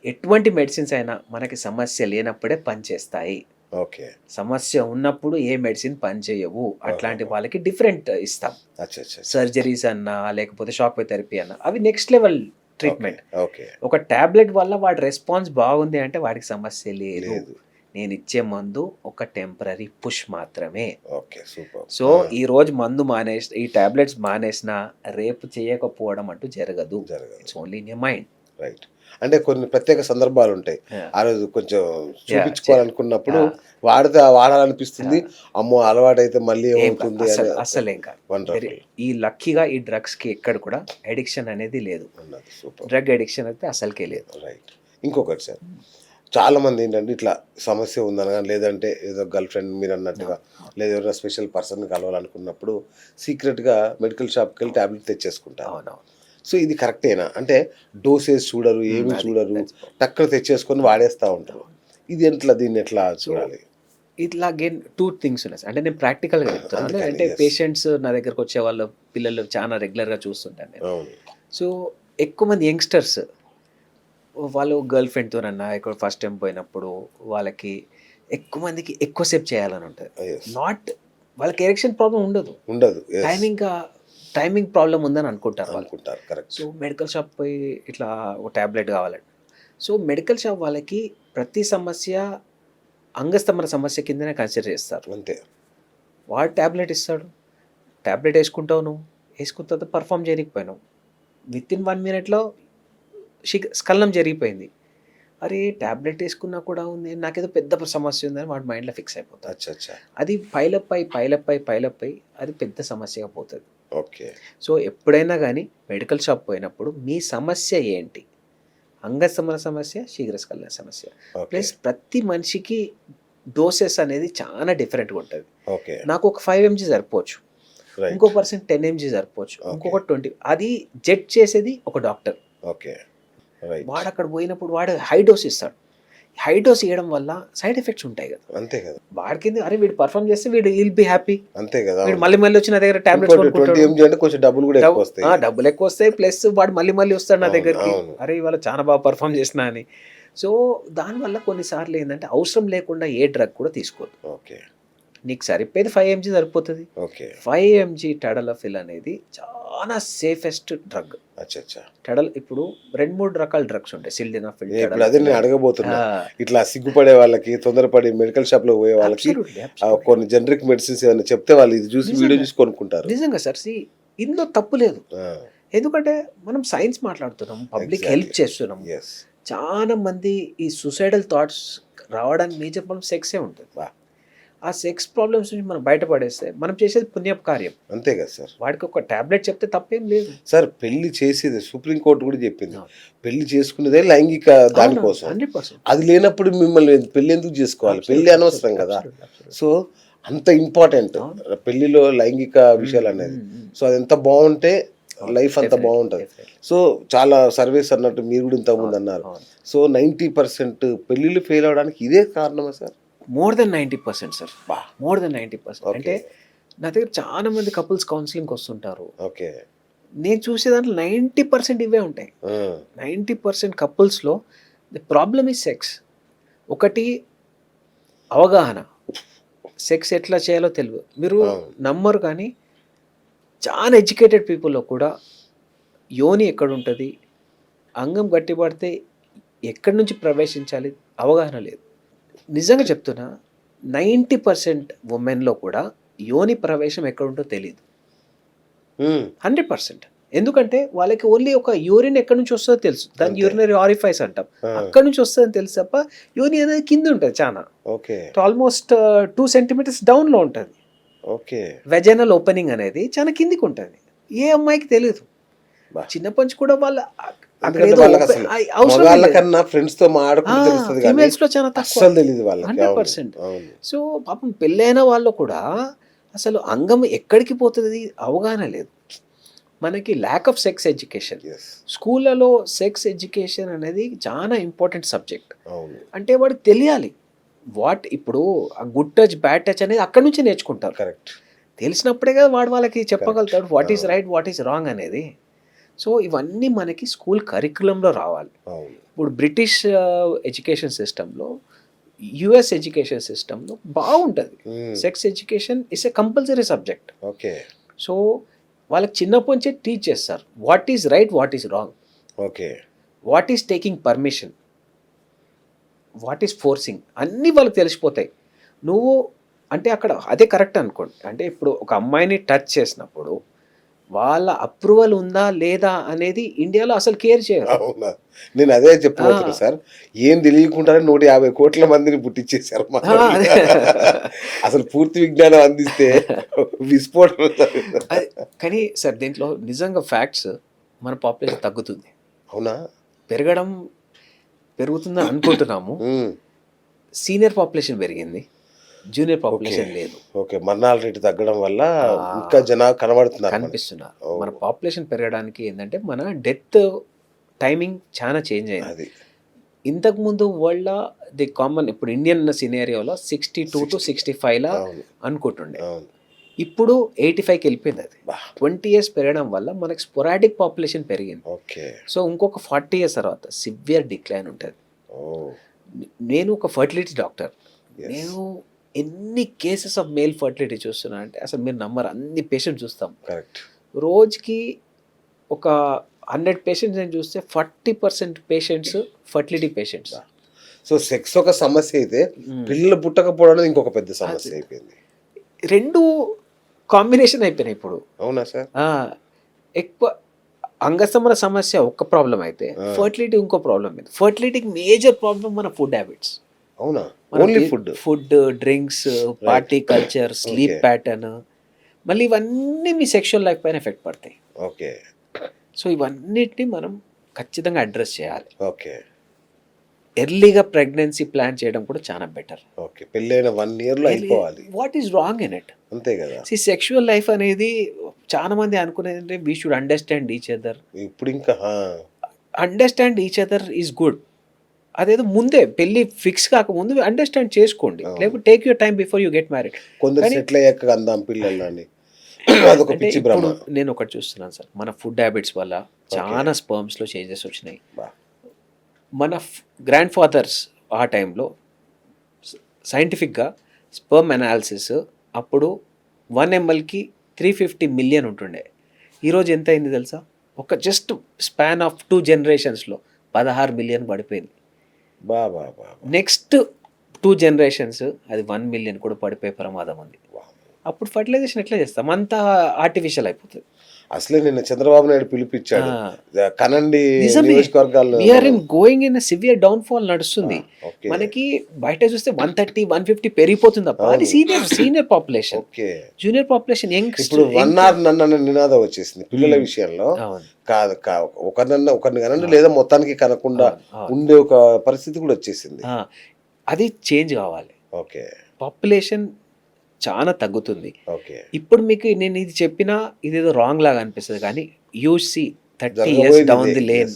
Speaker 2: ఎటువంటి మెడిసిన్స్ అయినా మనకి సమస్య లేనప్పుడే పనిచేస్తాయి.
Speaker 1: ఓకే.
Speaker 2: సమస్య ఉన్నప్పుడు ఏ మెడిసిన్ పనిచేయవు. అట్లాంటి వాళ్ళకి డిఫరెంట్ ఇస్తాం.
Speaker 1: అచ్చా అచ్చా.
Speaker 2: సర్జరీస్ అన్నా లేకపోతే షాక్ వే థెరపీ అన్నా అవి నెక్స్ట్ లెవెల్ ట్రీట్మెంట్.
Speaker 1: ఓకే.
Speaker 2: ఒక టాబ్లెట్ వల్ల వాడి రెస్పాన్స్ బాగుంది అంటే వాడికి సమస్య లేదు.
Speaker 1: లేదు.
Speaker 2: నేను ఇచ్చే మందు ఒక టెంపరీ పుష్ మాత్రమే.
Speaker 1: ఓకే. సూపర్.
Speaker 2: సో ఈ రోజు మందు ఈ టాబ్లెట్స్ మానేసినా రేపు చేయకపోవడం అంటూ జరగదు. It's only in your mind.
Speaker 1: Right. అంటే కొన్ని ప్రత్యేక సందర్భాలు ఉంటాయి, ఆ రోజు కొంచెం చూపించుకోవాలనుకున్నప్పుడు వాడాలనిపిస్తుంది, అమ్మో అలవాటైతే మళ్ళీ ఏమవుతుంది అని.
Speaker 2: అసలేం కాదు. ఈ లక్కీగా ఈ డ్రగ్స్ కి ఎక్కడ కూడా అడిక్షన్ అనేది లేదు.
Speaker 1: సూపర్.
Speaker 2: డ్రగ్ అడిక్షన్ అయితే అసలుకే లేదు.
Speaker 1: రైట్. ఇంకొకటి సార్, చాలా మంది ఏంటంటే ఇట్లా సమస్య ఉందనగా లేదంటే ఏదో గర్ల్ ఫ్రెండ్ మీరు అన్నట్టుగా లేదా ఎవరైనా స్పెషల్ పర్సన్ కలవాలనుకున్నప్పుడు సీక్రెట్గా మెడికల్ షాప్కి వెళ్ళి టాబ్లెట్ తెచ్చేసుకుంటారు.
Speaker 2: అవునవును.
Speaker 1: సో ఇది కరెక్టేనా? అంటే డోసేజ్ చూడరు, ఏమి చూడరు, టక్కున తెచ్చేసుకొని వాడేస్తూ ఉంటారు. దీన్ని ఎట్లా చూడాలి?
Speaker 2: ఇట్లా అగైన్ 2 థింగ్స్ ఉన్నాయి. అంటే నేను ప్రాక్టికల్గా చెప్తాను. అంటే పేషెంట్స్ నా దగ్గరకు వచ్చే వాళ్ళ పిల్లలు చాలా రెగ్యులర్గా చూస్తుంటాను నేను. సో ఎక్కువ మంది యంగ్స్టర్స్ వాళ్ళు గర్ల్ ఫ్రెండ్తోనన్నా ఇక్కడ ఫస్ట్ టైం పోయినప్పుడు వాళ్ళకి ఎక్కువ మందికి ఎక్కువసేపు చేయాలని ఉంటుంది. నాట్ వాళ్ళకి ఎరెక్షన్ ప్రాబ్లం ఉండదు. టైమింగ్ ప్రాబ్లం ఉందని అనుకుంటారు.
Speaker 1: కరెక్ట్.
Speaker 2: సో మెడికల్ షాప్ పోయి ఇట్లా ఒక ట్యాబ్లెట్ కావాలండి. సో మెడికల్ షాప్ వాళ్ళకి ప్రతి సమస్య అంగస్తంభన సమస్య కిందనే కన్సిడర్ చేస్తారు.
Speaker 1: అంతే.
Speaker 2: వాడు ట్యాబ్లెట్ ఇస్తాడు, ట్యాబ్లెట్ వేసుకుంటావు, నువ్వు వేసుకున్న తర్వాత పర్ఫామ్ చేయలేకపోయినావు, వితిన్ 1 మినిట్లో స్కలనం జరిగిపోయింది. అరే ట్యాబ్లెట్ వేసుకున్నా కూడా ఉంది, నాకేదో పెద్ద సమస్య ఉందని వాడి మైండ్లో ఫిక్స్ అయిపోతుంది. అది పైలప్ అయి అది పెద్ద సమస్యగా పోతుంది.
Speaker 1: ఓకే.
Speaker 2: సో ఎప్పుడైనా కానీ మెడికల్ షాప్ పోయినప్పుడు మీ సమస్య ఏంటి? అంగస్తంభన సమస్య, శీఘ్రస్ఖలన సమస్య. ప్లస్ ప్రతి మనిషికి డోసెస్ అనేది చాలా డిఫరెంట్గా ఉంటుంది. నాకు ఒక 5 mg సరిపోవచ్చు, ఇంకో పర్సన్ 10 mg సరిపోవచ్చు, ఇంకొక 20. అది జడ్జ్ చేసేది ఒక డాక్టర్. వాడు అక్కడ పోయినప్పుడు వాడు హై డోస్ ఇస్తాడు. హై డోస్ ఇవ్వడం వల్ల సైడ్ ఎఫెక్ట్స్ ఉంటాయి కదా.
Speaker 1: అంతే కదా.
Speaker 2: వాడికి అరే వీడు పర్ఫామ్ చేస్తే వీడు విల్ బి హ్యాపీ.
Speaker 1: అంతే కదా.
Speaker 2: వీడు మళ్ళీ వచ్చి నా దగ్గర టాబ్లెట్స్ డబ్బులు ఎక్కువ వస్తాయి. ప్లస్ వాడు మళ్ళీ వస్తాడు నా దగ్గరికి, అరే ఇవాళ చాలా బాగా పర్ఫామ్ చేసినా అని. సో దానివల్ల కొన్నిసార్లు ఏంటంటే అవసరం లేకుండా ఏ డ్రగ్ కూడా తీసుకోదు.
Speaker 1: ఓకే.
Speaker 2: నీకు సరిపోయేది 5 mg సరిపోతుంది. 5 mg టడలఫిల్ అనేది చాలా సేఫెస్ట్ డ్రగ్. ఇప్పుడు 2-3 రకాల డ్రగ్స్ ఉంటాయి. సిల్డెనాఫిల్.
Speaker 1: అదే నేను అడగబోతున్నా. ఇట్లా సిగ్గుపడే వాళ్ళకి, తొందరపడి మెడికల్ షాప్ లో పోయే వాళ్ళకి కొన్ని జనరిక్ మెడిసిన్స్ ఏమైనా చెప్తే వాళ్ళు ఇది చూసి వీడియో చూసి కొనుక్కుంటారు.
Speaker 2: నిజంగా సార్, ఇందులో తప్పు లేదు. ఎందుకంటే మనం సైన్స్ మాట్లాడుతున్నాం, పబ్లిక్ హెల్ప్ చేస్తున్నాం. చాలా మంది ఈ సూసైడల్ థాట్స్ రావడానికి మేజర్ ప్రాబ్లం సెక్సే ఉంటుంది. ఆ సెక్స్ ప్రాబ్లమ్స్ నుంచి మనం బయటపడేస్తే మనం చేసేది పుణ్యపు కార్యం.
Speaker 1: అంతే కదా సార్.
Speaker 2: వాడికి ఒక టాబ్లెట్ చెప్తే తప్పేం లేదు.
Speaker 1: సార్ పెళ్లి చేసేది సుప్రీంకోర్టు కూడా చెప్పింది,
Speaker 2: అవును.
Speaker 1: పెళ్లి చేసుకునేదే లైంగిక దానికోసం.
Speaker 2: 100%.
Speaker 1: అది లేనప్పుడు మిమ్మల్ని పెళ్లి ఎందుకు చేసుకోవాలి? పెళ్లి అనవసరం కదా. సో అంత ఇంపార్టెంట్ పెళ్లిలో లైంగిక విషయాలు అనేది. సో అది ఎంత బాగుంటే లైఫ్ అంత బాగుంటుంది. సో చాలా సర్వీస్ అన్నట్టు మీరు కూడా ఇంతకుముందు అన్నారు. సో 90% పెళ్ళిళ్ళు ఫెయిల్ అవడానికి ఇదే కారణమా sir?
Speaker 2: More than 90% sir. More than 90%. అంటే నా దగ్గర చాలా మంది కపుల్స్ కౌన్సిలింగ్కి వస్తుంటారు.
Speaker 1: ఓకే.
Speaker 2: నేను చూసే దాంట్లో 90% ఇవే ఉంటాయి. 90% కపుల్స్లో ది ప్రాబ్లమ్ ఈజ్ సెక్స్. ఒకటి అవగాహన, సెక్స్ ఎట్లా చేయాలో తెలియదు. మీరు నమ్మరు కానీ చాలా ఎడ్యుకేటెడ్ పీపుల్లో కూడా యోని ఎక్కడ ఉంటుంది, అంగం గట్టిపడితే ఎక్కడి నుంచి ప్రవేశించాలి అవగాహన లేదు. నిజంగా చెప్తున్నా 90% ఉమెన్లో కూడా యోని ప్రవేశం ఎక్కడ ఉంటో తెలియదు. 100%. ఎందుకంటే వాళ్ళకి ఓన్లీ ఒక యూరిన్ ఎక్కడి నుంచి వస్తుందో తెలుసు, దాన్ని యూరినరీ ఆరిఫైస్ అంటాం, అక్కడ నుంచి వస్తుందని తెలుసు తప్ప యోని అనేది కింద ఉంటుంది చాలా.
Speaker 1: ఓకే.
Speaker 2: ఆల్మోస్ట్ 2 centimeters డౌన్లో ఉంటుంది.
Speaker 1: ఓకే.
Speaker 2: వెజైనల్ ఓపెనింగ్ అనేది చాలా కిందికి ఉంటుంది. ఏ అమ్మాయికి తెలియదు. చిన్నప్పటి నుంచి కూడా వాళ్ళ
Speaker 1: కన్నా ఫ్రెండ్స్ తో మాట్లాడుకుంటే
Speaker 2: ఫీమేల్స్ లో చాలా తక్కువ,
Speaker 1: తెలియదు వాళ్ళకి.
Speaker 2: 100%. సో పాపం పెళ్ళైన వాళ్ళు కూడా అసలు అంగం ఎక్కడికి పోతుంది అవగాహన లేదు. మనకి ల్యాక్ ఆఫ్ సెక్స్ ఎడ్యుకేషన్. స్కూళ్ళలో సెక్స్ ఎడ్యుకేషన్ అనేది చాలా ఇంపార్టెంట్ సబ్జెక్ట్. అంటే వాడికి తెలియాలి ఇప్పుడు ఆ గుడ్ టచ్ బ్యాడ్ టచ్ అనేది అక్కడి నుంచి నేర్చుకుంటారు.
Speaker 1: కరెక్ట్.
Speaker 2: తెలిసినప్పుడే కదా వాడు వాళ్ళకి చెప్పగలుగుతాడు what is right what is wrong అనేది. సో ఇవన్నీ మనకి స్కూల్ కరికులంలో రావాలి. ఇప్పుడు బ్రిటిష్ ఎడ్యుకేషన్ సిస్టంలో, యుఎస్ ఎడ్యుకేషన్ సిస్టంలో బాగుంటుంది. Sex education is a compulsory subject.
Speaker 1: Okay.
Speaker 2: So వాళ్ళకి చిన్నప్పటి నుంచే టీచ్ చేస్తారు what is right what is wrong.
Speaker 1: Okay.
Speaker 2: What is taking permission, what is forcing, అన్నీ వాళ్ళకి తెలిసిపోతాయి. నువ్వు అంటే అక్కడ అదే కరెక్ట్ అనుకోండి. అంటే ఇప్పుడు ఒక అమ్మాయిని టచ్ చేసినప్పుడు వాళ్ళ అప్రూవల్ ఉందా లేదా అనేది ఇండియాలో అసలు కేర్ చేయరు.
Speaker 1: అవునా? నేను అదే చెప్పబోతున్నా సార్. ఏం తెలియకుండానే 150 కోట్ల మందిని పుట్టించేశారు. అసలు పూర్తి విజ్ఞానం అందిస్తే విస్ఫోటనం.
Speaker 2: కానీ సార్ దీంట్లో నిజంగా ఫ్యాక్ట్స్ మన పాపులేషన్ తగ్గుతుంది.
Speaker 1: అవునా?
Speaker 2: పెరుగుతుందని అనుకుంటున్నాము. సీనియర్ పాపులేషన్ పెరిగింది, జూనియర్ పాపులేషన్ లేదు.
Speaker 1: ఓకే. మరణాల రేటు తగ్గడం వల్ల ఇంకా జనాలు
Speaker 2: కనిపిస్తున్నారు. మన పాపులేషన్ పెరగడానికి ఏంటంటే మన డెత్ టైమింగ్ చాలా చేంజ్ అయింది. ఇంతకుముందు వరల్డ్ ది కామన్ ఇప్పుడు ఇండియన్ సినేరియోలో 62 to 65 అనుకుంటుండే. ఇప్పుడు 85కి వెళ్ళిపోయింది. అది 20 years పెరగడం వల్ల మనకి స్పొరాడిక్ పాపులేషన్ పెరిగింది. సో ఇంకొక 40 years తర్వాత సివియర్ డిక్లైన్ ఉంటుంది. నేను ఒక ఫర్టిలిటీ డాక్టర్. నేను ఎన్ని కేసెస్ ఆఫ్ మేల్ ఫర్టిలిటీ చూస్తున్నా అంటే అసలు మీరు నమ్మరు. అన్ని పేషెంట్స్ చూస్తాం. రోజుకి ఒక 100 పేషెంట్స్ నేను చూస్తే 40% patients fertility patients.
Speaker 1: So sex ఒక సమస్య అయితే పిల్లలు పుట్టకపోవడం ఇంకొక పెద్ద సమస్య అయిపోయింది.
Speaker 2: రెండు కాంబినేషన్ అయిపోయినాయి ఇప్పుడు.
Speaker 1: అవునా సార్?
Speaker 2: ఎక్కువ అంగస్తమన సమస్య ఒక్క ప్రాబ్లం అయితే ఫర్టిలిటీ ఇంకో ప్రాబ్లం. ఫర్టిలిటీకి మేజర్ ప్రాబ్లం మన ఫుడ్ హ్యాబిట్స్.
Speaker 1: అవునా?
Speaker 2: Food, drinks, party culture, sleep pattern, మళ్ళీ ఇవన్నీ మీ సెక్షువల్ లైఫ్ పైన ఎఫెక్ట్ పడతాయి.
Speaker 1: ఓకే.
Speaker 2: సో ఇవన్నిటిని మనం ఖచ్చితంగా అడ్రస్ చేయాలి.
Speaker 1: ఓకే.
Speaker 2: ఎర్లీగా ప్రెగ్నెన్సీ ప్లాన్ చేయడం కూడా చాలా బెటర్.
Speaker 1: ఓకే. పెళ్ళైన 1 yearలో అయిపోవాలి.
Speaker 2: What is wrong in it?
Speaker 1: అంతే కదా.
Speaker 2: సెక్షువల్ లైఫ్ అనేది చాలా మంది అనుకునేది అంటే we should understand each other.
Speaker 1: ఇప్పుడు ఇంకా
Speaker 2: understand each other is good. అదేదో ముందే పెళ్లి ఫిక్స్ కాకముందు అండర్స్టాండ్ చేసుకోండి, లేకపోతే take your time before you get married.
Speaker 1: కొందరు సెటిల్ అయ్యాక అందాం పిల్లలని, అదొక పిచ్చి భ్రమ.
Speaker 2: నేను ఒకటి చూస్తున్నాను సార్, మన ఫుడ్ హ్యాబిట్స్ వల్ల చాలా స్పర్మ్స్లో చేంజెస్ వచ్చినాయి. మన గ్రాండ్ ఫాదర్స్ ఆ టైంలో సైంటిఫిక్గా స్పర్మ్ అనాలిసిస్ అప్పుడు 1 mlకి 350 million ఉంటుండే. ఈరోజు ఎంత అయింది తెలుసా? ఒక just span of 2 generations 16 million పడిపోయింది. నెక్స్ట్ 2 generations అది 1 million కూడా పడిపోయే ప్రమాదం ఉంది. అప్పుడు ఫర్టిలైజేషన్ ఎట్లా చేస్తాం? అంతా ఆర్టిఫిషియల్ అయిపోతుంది.
Speaker 1: అసలే నిన్న చంద్రబాబు నాయుడు పిలిపించాడు కనండి
Speaker 2: నిజమే.
Speaker 1: నియోజకవర్గాల్లో.
Speaker 2: We are in going in severe downfall నడుస్తుంది.
Speaker 1: ఓకే
Speaker 2: మనకి బయట చూస్తే 130, 150 పెరిగిపోతుంది తప్ప అది senior population.
Speaker 1: Okay
Speaker 2: junior population
Speaker 1: ఇప్పుడు 1 hour నన్ను నినాదం వచ్చేసింది పిల్లల విషయంలో.
Speaker 2: అవును.
Speaker 1: ఒకరిని కనండి లేదా మొత్తానికి కనకుండా ఉండే ఒక పరిస్థితి కూడా వచ్చేసింది.
Speaker 2: అది చేంజ్ కావాలి.
Speaker 1: ఓకే
Speaker 2: పాపులేషన్ చాలా తగ్గుతుంది.
Speaker 1: ఓకే
Speaker 2: ఇప్పుడు మీకు నేను ఇది చెప్పినా ఇదేదో రాంగ్ లాగా అనిపిస్తుంది కానీ you see 30 years down the lane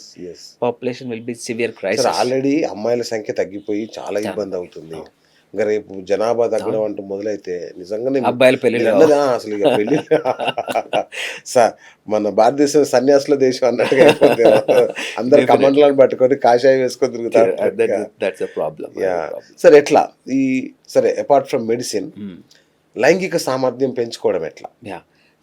Speaker 2: population will be severe crisis.
Speaker 1: Already అమ్మాయిల సంఖ్య తగ్గిపోయి చాలా ఇబ్బంది అవుతుంది. ఇంకా రేపు జనాభా తగ్గడం అంటూ మొదలైతే నిజంగానే
Speaker 2: అబ్బాయిల పెళ్లి
Speaker 1: అసలు ఇక పెళ్లి మన భారతదేశం సన్యాసుల దేశం అన్నట్టుగా అయిపోతే అందరు కమండలను పట్టుకొని కాషాయం వేసుకొని తిరుగుతారు. సరే ఎట్లా ఈ సరే అపార్ట్ ఫ్రమ్ మెడిసిన్ లైంగిక సామర్థ్యం పెంచుకోవడం ఎట్లా?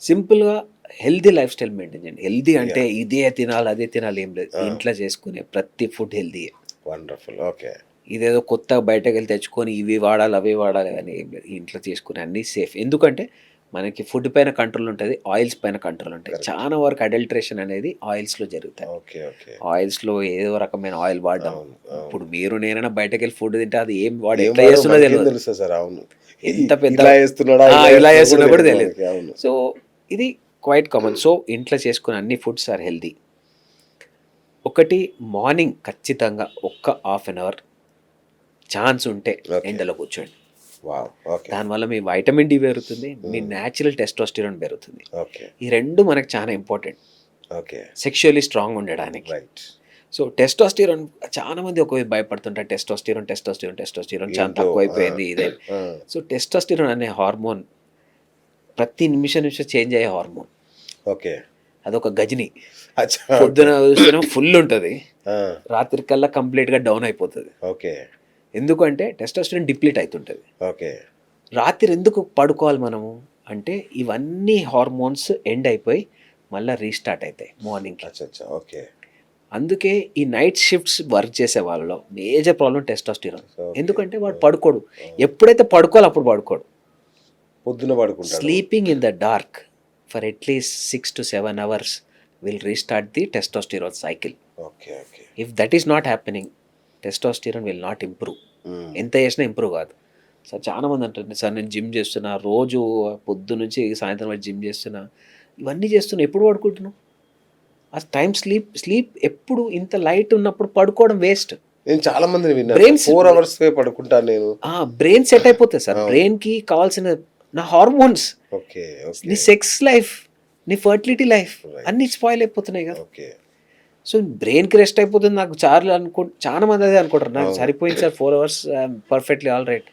Speaker 2: సింపుల్గా హెల్దీ లైఫ్ స్టైల్ మెయింటైన్ చేయండి. హెల్దీ అంటే ఇదే తినాలి అదే తినాలి ఏం లేదు. ఇంట్లో చేసుకునే ప్రతి ఫుడ్ హెల్దీ.
Speaker 1: వండర్ఫుల్. ఓకే
Speaker 2: ఇదేదో కొత్తగా బయటకు వెళ్ళి తెచ్చుకొని ఇవి వాడాలి అవి వాడాలి కానీ ఏం లేదు. ఇంట్లో చేసుకునే అన్నీ సేఫ్. ఎందుకంటే మనకి ఫుడ్ పైన కంట్రోల్ ఉంటుంది, ఆయిల్స్ పైన కంట్రోల్ ఉంటుంది. చాలా వరకు అడల్ట్రేషన్ అనేది ఆయిల్స్లో జరుగుతాయి.
Speaker 1: ఓకే ఓకే
Speaker 2: ఆయిల్స్లో ఏదో రకమైన ఆయిల్ వాడడం. ఇప్పుడు మీరు నేనైనా బయటకు వెళ్ళి ఫుడ్ తింటే అది ఏం వాడు
Speaker 1: ఏం
Speaker 2: ఎట్లా చేస్తున్నో తెలియదు.
Speaker 1: తెలుసా సార్? అవును
Speaker 2: ఎంత పెద్ద
Speaker 1: ఇలా చేస్తున్నాడా
Speaker 2: ఇలా చేస్తున్నా కూడా తెలియదు.
Speaker 1: అవును.
Speaker 2: సో ఇది క్వైట్ కామన్. సో ఇంట్లో చేసుకునే అన్ని ఫుడ్స్ ఆర్ హెల్దీ. ఒకటి మార్నింగ్ ఖచ్చితంగా ఒక్క హాఫ్ అన్ అవర్ ఛాన్స్ ఉంటే ఎండలో కూర్చోండి.
Speaker 1: వావ్ ఓకే
Speaker 2: దానివల్ల మీ వైటమిన్ డి పెరుగుతుంది, మీ న్యాచురల్ టెస్టోస్టిరాన్ పెరుగుతుంది.
Speaker 1: ఓకే
Speaker 2: ఈ రెండు మనకు చాలా ఇంపార్టెంట్
Speaker 1: ఓకే
Speaker 2: సెక్షువల్లీ స్ట్రాంగ్ ఉండడానికి.
Speaker 1: రైట్.
Speaker 2: సో టెస్టోస్టిరాన్ చాలా మంది ఒక భయపడుతుంటారు. టెస్టోస్టిరాన్ చాలా తక్కువైపోయింది ఇదే. సో టెస్టోస్టిరాన్ అనే హార్మోన్ ప్రతి నిమిషం చేంజ్ అయ్యే హార్మోన్.
Speaker 1: ఓకే
Speaker 2: అదొక గజని.
Speaker 1: అచ్చా.
Speaker 2: పొద్దున చూస్తే ఫుల్ ఉంటుంది, రాత్రి కల్లా కంప్లీట్గా డౌన్ అయిపోతుంది.
Speaker 1: ఓకే
Speaker 2: ఎందుకంటే టెస్టోస్టిరాన్ డిప్లీట్ అవుతుంటుంది.
Speaker 1: ఓకే
Speaker 2: రాత్రి ఎందుకు పడుకోవాలి మనము అంటే ఇవన్నీ హార్మోన్స్ ఎండ్ అయిపోయి మళ్ళీ రీస్టార్ట్ అవుతాయి మార్నింగ్కి.
Speaker 1: అచ్చా ఓకే.
Speaker 2: అందుకే ఈ నైట్ షిఫ్ట్స్ వర్క్ చేసే వాళ్ళలో మేజర్ ప్రాబ్లం టెస్టోస్టిరాన్. ఎందుకంటే వాడు పడుకోడు. ఎప్పుడైతే పడుకోవాలి అప్పుడు పడుకోడు.
Speaker 1: పొద్దున పడుకుంటాడు.
Speaker 2: Sleeping in the dark for at least 6 to 7 hours will restart the testosterone cycle.
Speaker 1: Okay okay.
Speaker 2: If that is not happening testosterone will not improve. ఎంత చేసినా ఇంప్రూవ్ కాదు. సార్ చాలామంది అంటారు సార్ నేను జిమ్ చేస్తున్నా, రోజు పొద్దు నుంచి సాయంత్రం వరకు జిమ్ చేస్తున్నా, ఇవన్నీ చేస్తున్నా, ఎప్పుడు పడుకుంటున్నావు? ఆ టైం స్లీప్ ఎప్పుడు ఇంత లైట్ ఉన్నప్పుడు పడుకోవడం వేస్ట్.
Speaker 1: నేను చాలా మందిని విన్నాను 4 hours పడుకుంటాను నేను.
Speaker 2: బ్రెయిన్ సెట్ అయిపోతుంది సార్. బ్రెయిన్కి కావాల్సిన నా హార్మోన్స్,
Speaker 1: ఓకే
Speaker 2: నీ సెక్స్ లైఫ్, నీ ఫర్టిలిటీ లైఫ్ అన్నీ స్పాయిల్ అయిపోతున్నాయి కదా.
Speaker 1: ఓకే.
Speaker 2: సో బ్రెయిన్కి రెస్ట్ అయిపోతుంది. నాకు చాలా మంది అదే అనుకుంటారు, నాకు సరిపోయింది sir 4 hours perfectly all right.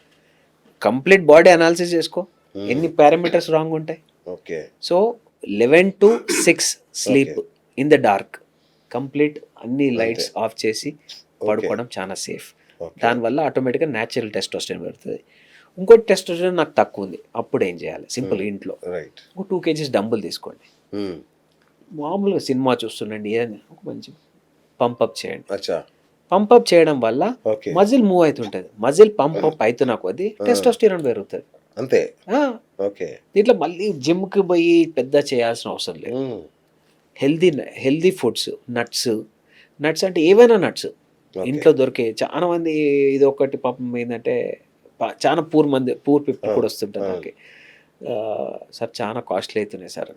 Speaker 2: Complete body analysis చేసుకో, ఎన్ని పారామీటర్స్ రాంగ్ ఉంటాయి.
Speaker 1: Okay.
Speaker 2: So 11 to 6 sleep in the dark, complete అన్ని లైట్స్ ఆఫ్ చేసి పడుకోవడం చాలా సేఫ్. దానివల్ల ఆటోమేటిక్గా న్యాచురల్ టెస్టోస్టెరాన్ పెడుతుంది. ఇంకోటి టెస్టోస్టెరాన్ నాకు తక్కువ ఉంది, అప్పుడు ఏం చేయాలి? సింపుల్ ఇంట్లో ఒక 2 kgs డంబుల్ తీసుకోండి. మామూలుగా సినిమా చూస్తుండండి, ఏదైనా ఒక మంచి పంపప్ చేయండి. పంపప్ చేయడం వల్ల మజిల్ మూవ్ అవుతుంటుంది. మజిల్ పంపప్ అవుతున్నా కొద్దీ టెస్టోస్టెరాన్ పెరుగుతుంది.
Speaker 1: అంతే. ఓకే.
Speaker 2: దీంట్లో మళ్ళీ జిమ్కి పోయి పెద్ద చేయాల్సిన అవసరం లేదు. హెల్దీ ఫుడ్స్, నట్స్ అంటే ఏవైనా నట్స్ ఇంట్లో దొరికే. చాలా మంది ఇది ఒకటి పాపం ఏంటంటే చాలా పూర్ పీపుల్ కూడా వస్తుంటారు నాకు, సార్ చాలా కాస్ట్లీ అవుతున్నాయి సార్.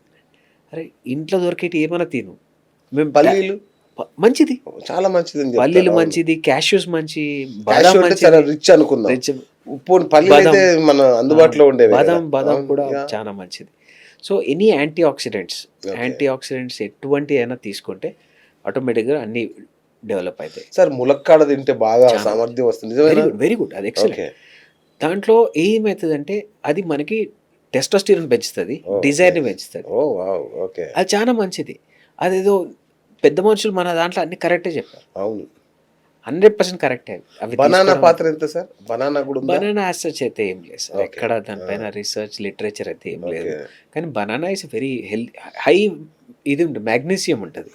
Speaker 2: అరే ఇంట్లో దొరికేటి ఏమైనా తిను. మేము
Speaker 1: పల్లీలు
Speaker 2: మంచిది,
Speaker 1: చాలా మంచిది,
Speaker 2: పల్లీలు మంచిది, క్యాష్యూస్ మంచి,
Speaker 1: రిచ్ అనుకుందాం. మన అందుబాటులో ఉండే
Speaker 2: బాదం కూడా చాలా మంచిది. సో ఎనీ యాంటీ ఆక్సిడెంట్స్ ఎటువంటి అయినా తీసుకుంటే ఆటోమేటిక్గా అన్ని డెవలప్ అవుతాయి.
Speaker 1: సార్ ములక్కాడ తింటే బాగా సామర్థ్యం వస్తుంది.
Speaker 2: వెరీ గుడ్, అది ఎక్సలెంట్. దాంట్లో ఏమవుతుందంటే అది మనకి టెస్టోస్టెరాన్ పెంచుతుంది, డిజైర్ని పెంచుతుంది. అది చాలా మంచిది. అదేదో పెద్ద మనుషులు మన దాంట్లో అన్ని కరెక్టే చెప్పారు.
Speaker 1: అవును,
Speaker 2: 100% కరెక్టే. అవి
Speaker 1: బనానా పాత్ర ఎంత సార్?
Speaker 2: బనానా యాసెస్ అయితే ఏం లేదు సార్, ఎక్కడ దానిపైన రీసెర్చ్ లిటరేచర్ అయితే ఏం లేదు. కానీ బనానా ఇస్ వెరీ హై ఇది ఉంటుంది, మ్యాగ్నీషియం ఉంటుంది.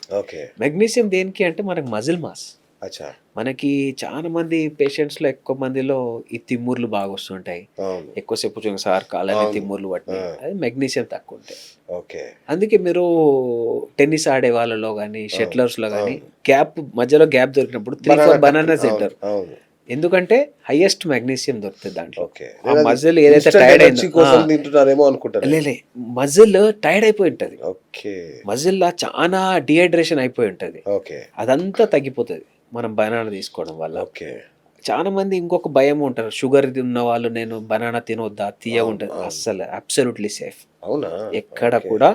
Speaker 2: మెగ్నీషియం దేనికి అంటే మనకు మజిల్ మాస్,
Speaker 1: అచ్చా.
Speaker 2: మనకి చాలా మంది పేషెంట్స్‌లో ఎక్కువ మందిలో ఈ తిమ్ముర్లు బాగా వస్తుంటాయి.
Speaker 1: అవును.
Speaker 2: ఎక్కువసేపు కూర్చొని సార్ కాళ్ళని
Speaker 1: అవును.
Speaker 2: తిమ్ముర్లు పట్టినాయి.
Speaker 1: ఆ!
Speaker 2: అది మెగ్నీషియం తక్కువ ఉంటాయి.
Speaker 1: ఓకే.
Speaker 2: అందుకే మీరు టెన్నిస్ ఆడే వాళ్ళలో గాని,
Speaker 1: అవును.
Speaker 2: షటిలర్స్‌లో గాని
Speaker 1: అవును.
Speaker 2: మధ్యలో గ్యాప్ దొరికినప్పుడు 3, 4
Speaker 1: కట్.
Speaker 2: బనానాస్
Speaker 1: అవును.
Speaker 2: తింటారు.
Speaker 1: అవును.
Speaker 2: ఎందుకంటే హైయెస్ట్ మెగ్నీషియం దొరుకుతది దాంట్లో.
Speaker 1: ఓకే.
Speaker 2: ఆ
Speaker 1: నేనది
Speaker 2: మజిల్ ఏదైతే
Speaker 1: ఇన్‌స్టంట్
Speaker 2: టైర్డ్
Speaker 1: ఎనర్జీ
Speaker 2: అయిందో
Speaker 1: కోసం తింటున్నారేమో అనుకుంటా నేను.
Speaker 2: లే మజిల్ టైర్డ్ అయిపోయి ఉంటది.
Speaker 1: ఓకే.
Speaker 2: మజిల్‌లా చానా డీహైడ్రేషన్ అయిపోయి ఉంటది.
Speaker 1: ఓకే.
Speaker 2: అదంతా తగ్గిపోతది. మనం బనానా తీసుకోవడం వల్ల.
Speaker 1: ఓకే.
Speaker 2: చాలా మంది ఇంకొక భయం ఉంటారు. షుగర్ ఇది ఉన్నవాళ్ళు నేను బనానా తినొద్దా?
Speaker 1: అవును.
Speaker 2: తియ్యగుంటది.
Speaker 1: అవును.
Speaker 2: అస్సలు అబ్సల్యూట్‌లీ సేఫ్.
Speaker 1: అవునా?
Speaker 2: ఎక్కడ
Speaker 1: ఓకే.
Speaker 2: కూడా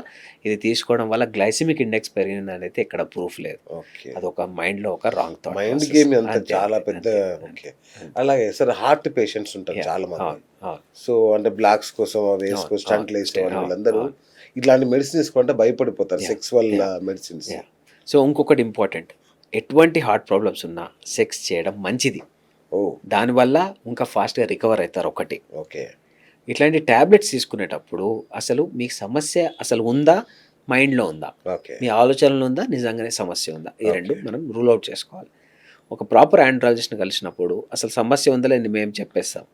Speaker 2: ఇది తీసుకోవడం వల్ల గ్లైసెమిక్ ఇండెక్స్ పెరిగిందనైతే ఎక్కడ ప్రూఫ్ లేదు.
Speaker 1: ఓకే.
Speaker 2: అదొక మైండ్‌లో ఒక wrong thought
Speaker 1: mind
Speaker 2: process.
Speaker 1: Game అంతా
Speaker 2: అంతే.
Speaker 1: చాలా
Speaker 2: అంతే.
Speaker 1: పెద్ద.
Speaker 2: అంతే.
Speaker 1: ఓకే.
Speaker 2: అంతే.
Speaker 1: అలాగే సార్ హార్ట్ పేషెంట్స్ ఉంటారు
Speaker 2: యాహ్!
Speaker 1: చాలా మంది.
Speaker 2: అవును. అవును.
Speaker 1: సో, అంటే బ్లాక్స్ కోసం అవి
Speaker 2: అవును.
Speaker 1: వేసుకో
Speaker 2: అవును.
Speaker 1: స్టంట్లు వేసేవాళ్ళు
Speaker 2: అవును.
Speaker 1: వీళ్ళందరూ
Speaker 2: అవును.
Speaker 1: ఇట్లాంటి మెడిసిన్ తీసుకుంటే భయపడిపోతారు.
Speaker 2: Yeah!
Speaker 1: Sexual
Speaker 2: yeah!
Speaker 1: Medicines.
Speaker 2: Yeah! So, ఇంకొకటి ఇంపార్టెంట్. ఎటువంటి హార్ట్ ప్రాబ్లమ్స్ ఉన్నా సెక్స్ చేయడం మంచిది.
Speaker 1: ఓహ్!
Speaker 2: దానివల్ల ఇంకా ఫాస్ట్‌గా రికవర్ అయితారు ఒకటి.
Speaker 1: ఓకే.
Speaker 2: ఇట్లాంటి టాబ్లెట్స్ తీసుకునేటప్పుడు అసలు మీకు సమస్య అసలు ఉందా? మైండ్‌లో ఉందా?
Speaker 1: ఓకే.
Speaker 2: మీ ఆలోచనలో ఉందా? నిజంగానే సమస్య ఉందా? ఈ 2
Speaker 1: ఓకే.
Speaker 2: మనం రూల్ ఔట్ చేసుకోవాలి. ఒక ప్రాపర్ ఆండ్రాలజిస్ట్‌ని కలిసినప్పుడు అసలు సమస్య ఉందో లేదో మేము చెప్పేస్తాం.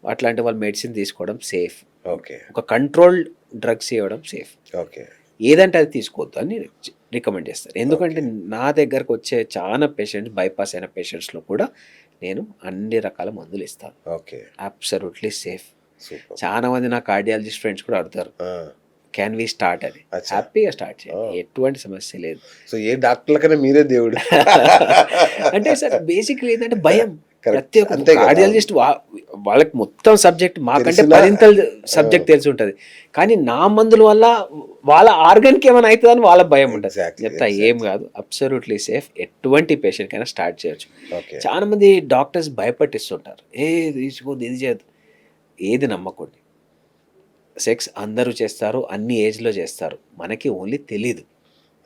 Speaker 2: అట్లాంటి వాళ్ళు మెడిసిన్ తీసుకోవడం సేఫ్.
Speaker 1: ఓకే.
Speaker 2: ఒక కంట్రోల్డ్ డ్రగ్స్ ఇవ్వడం సేఫ్.
Speaker 1: ఓకే.
Speaker 2: ఏదంటే అది తీసుకోవద్దు అని రికమెండ్ చేస్తారు. ఎందుకంటే
Speaker 1: ఓకే.
Speaker 2: నా దగ్గరకు వచ్చే చాలా పేషెంట్స్ బైపాస్ అయిన పేషెంట్స్‌లో కూడా నేను అన్ని రకాల మందులు ఇస్తాను.
Speaker 1: ఓకే.
Speaker 2: Absolutely safe.
Speaker 1: సూపర్.
Speaker 2: చాలా మంది నా కార్డియాలజిస్ట్ ఫ్రెండ్స్ కూడా అడుగుతారు.
Speaker 1: ఆ!
Speaker 2: క్యాన్ వి స్టార్ట్ అని.
Speaker 1: అచ్చా!
Speaker 2: హ్యాపీగా స్టార్ట్ చేయండి.
Speaker 1: ఓహ్!
Speaker 2: ఎటువంటి సమస్య లేదు.
Speaker 1: సో, ఏ డాక్టర్‌లకన్నా మీరే దేవుడు.
Speaker 2: అంటే సార్ బేసిక్‌లీ ఏంటంటే భయం.
Speaker 1: కరెక్ట్.
Speaker 2: ప్రతి ఒక్క
Speaker 1: అంతే కదా!
Speaker 2: కార్డియాలజిస్ట్ వాళ్ళకి మొత్తం సబ్జెక్ట్ మాకంటే
Speaker 1: తెలిసినా
Speaker 2: పదింతలు
Speaker 1: ఆ!
Speaker 2: సబ్జెక్ట్ తెలిసి ఉంటది. కానీ నా మందుల వల్ల వాళ్ళ ఆర్గాన్‌కి ఏమైనా అయితదని వాళ్ళకి భయం ఉంటది.
Speaker 1: ఎగ్జాక్ట్‌లీ.
Speaker 2: చెప్తా ఏం
Speaker 1: ఎగ్జాక్ట్‌లీ.
Speaker 2: కాదు. Absolutely safe. ఎటువంటి పేషెంట్‌కైనా స్టార్ట్ చేయొచ్చు.
Speaker 1: ఓకే.
Speaker 2: చాలా మంది డాక్టర్స్ భయపట్టిస్తుంటారు. ఏది తీసుకోవద్దు, ఇది చేయొద్దు. ఏది నమ్మకండి. సెక్స్ అందరూ చేస్తారు. అన్ని ఏజ్‌లో చేస్తారు. మనకి ఓన్లీ తెలీదు.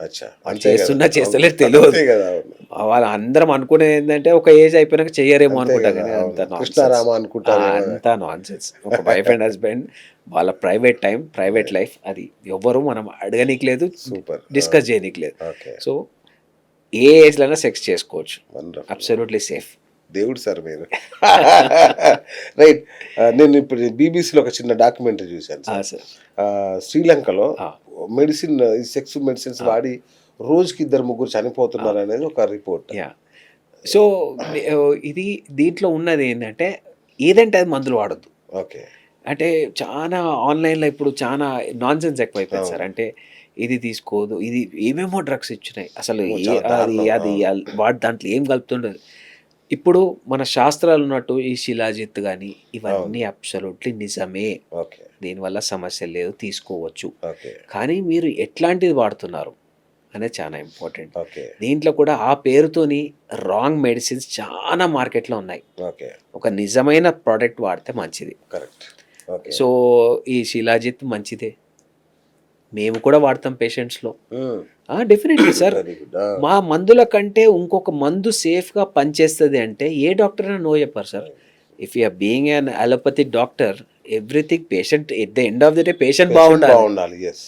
Speaker 1: అచ్చా!
Speaker 2: వాళ్ళు
Speaker 1: అంతే కదా!
Speaker 2: చేస్తున్నా
Speaker 1: అవును.
Speaker 2: చేస్తలేదో తెలవదు.
Speaker 1: అంతే కదా! అవును.
Speaker 2: వాళ్ళందరం అనుకునేది ఏందంటే ఒక ఏజ్ అయిపోయినాక చెయ్యరేమో
Speaker 1: అంతే
Speaker 2: అనుకుంటా
Speaker 1: కదా!
Speaker 2: గానీ
Speaker 1: అవును.
Speaker 2: అదంతా నాన్‌సెన్స్.
Speaker 1: కృష్ణారామ అనుకుంటారేమో.
Speaker 2: అంతా నాన్‌సెన్స్. ఒక వైఫ్ అండ్ హస్బెండ్ వాళ్ళ ప్రైవేట్ టైమ్, ప్రైవేట్ లైఫ్ అది ఎవ్వరు మనం అడగనీకి లేదు.
Speaker 1: సూపర్. ఆ!
Speaker 2: డిస్కస్ చేయనీకి లేదు.
Speaker 1: ఓకే.
Speaker 2: సో, ఏ ఏజ్‌లోనైనా సెక్స్ చేసుకోవచ్చు.
Speaker 1: వండర్‌ఫుల్.
Speaker 2: Absolutely safe.
Speaker 1: దేవుడు సార్ మీరు. రైట్. నేను ఇప్పుడు బీబీసీలో ఒక చిన్న డాక్యుమెంటరీ చూశాను సార్.
Speaker 2: సార్.
Speaker 1: శ్రీలంకలో
Speaker 2: ఆ!
Speaker 1: మెడిసిన్ ఈ సెక్స్ మెడిసిన్స్
Speaker 2: ఆ!
Speaker 1: వాడి రోజుకి 2, 3
Speaker 2: ఆ!
Speaker 1: చనిపోతున్నారనేది ఒక రిపోర్ట్.
Speaker 2: యాహ్! సో, ఇది దీంట్లో ఉన్నదేంటంటే ఏదంటే అది మందులు వాడొద్దు.
Speaker 1: ఓకే.
Speaker 2: అంటే చానా ఆన్‌లైన్‌లో ఇప్పుడు చానా నాన్‌సెన్స్ ఎక్కువైపోయింది సార్.
Speaker 1: అవును.
Speaker 2: అంటే ఇది తీసుకోదు. ఇది ఏమేమో డ్రగ్స్ ఇచ్చినాయి. అసలు
Speaker 1: అమ్మో! చాలా
Speaker 2: అది
Speaker 1: దారుణం.
Speaker 2: అది
Speaker 1: అవును.
Speaker 2: వాడు దాంట్లో ఏం కలుపుతుండదు. ఇప్పుడు మన శాస్త్రాలు ఉన్నట్టు ఈ శిలాజిత్ గాని
Speaker 1: అవును.
Speaker 2: ఇవన్నీ అబ్సల్యూట్‌లీ నిజమే.
Speaker 1: ఓకే.
Speaker 2: దీనివల్ల సమస్య లేదు. తీసుకోవచ్చు.
Speaker 1: ఓకే.
Speaker 2: కానీ మీరు ఎట్లాంటిది వాడుతున్నారు అనేది చాలా ఇంపార్టెంట్.
Speaker 1: ఓకే.
Speaker 2: దీంట్లో కూడా ఆ పేరుతోని రాంగ్ మెడిసిన్స్ చానా మార్కెట్‌లో ఉన్నాయి.
Speaker 1: ఓకే.
Speaker 2: ఒక నిజమైన ప్రొడక్ట్ వాడితే మంచిది.
Speaker 1: కరెక్ట్. ఓకే.
Speaker 2: సో, ఈ శిలాజిత్ మంచిదే. మేము కూడా వాడతాం పేషెంట్స్‌లో.
Speaker 1: Hmm.
Speaker 2: Definitely sir.
Speaker 1: Very good. ఆ!
Speaker 2: మా మందుల కంటే ఇంకొక మందు సేఫ్‌గా పనిచేస్తది అంటే ఏ డాక్టర్ అయినా నో చెప్పరు sir. If you are being an allopathic doctor everything patient at the end of the day patient
Speaker 1: patient
Speaker 2: బాగుండాలి.
Speaker 1: బాగుండాలి. యెస్.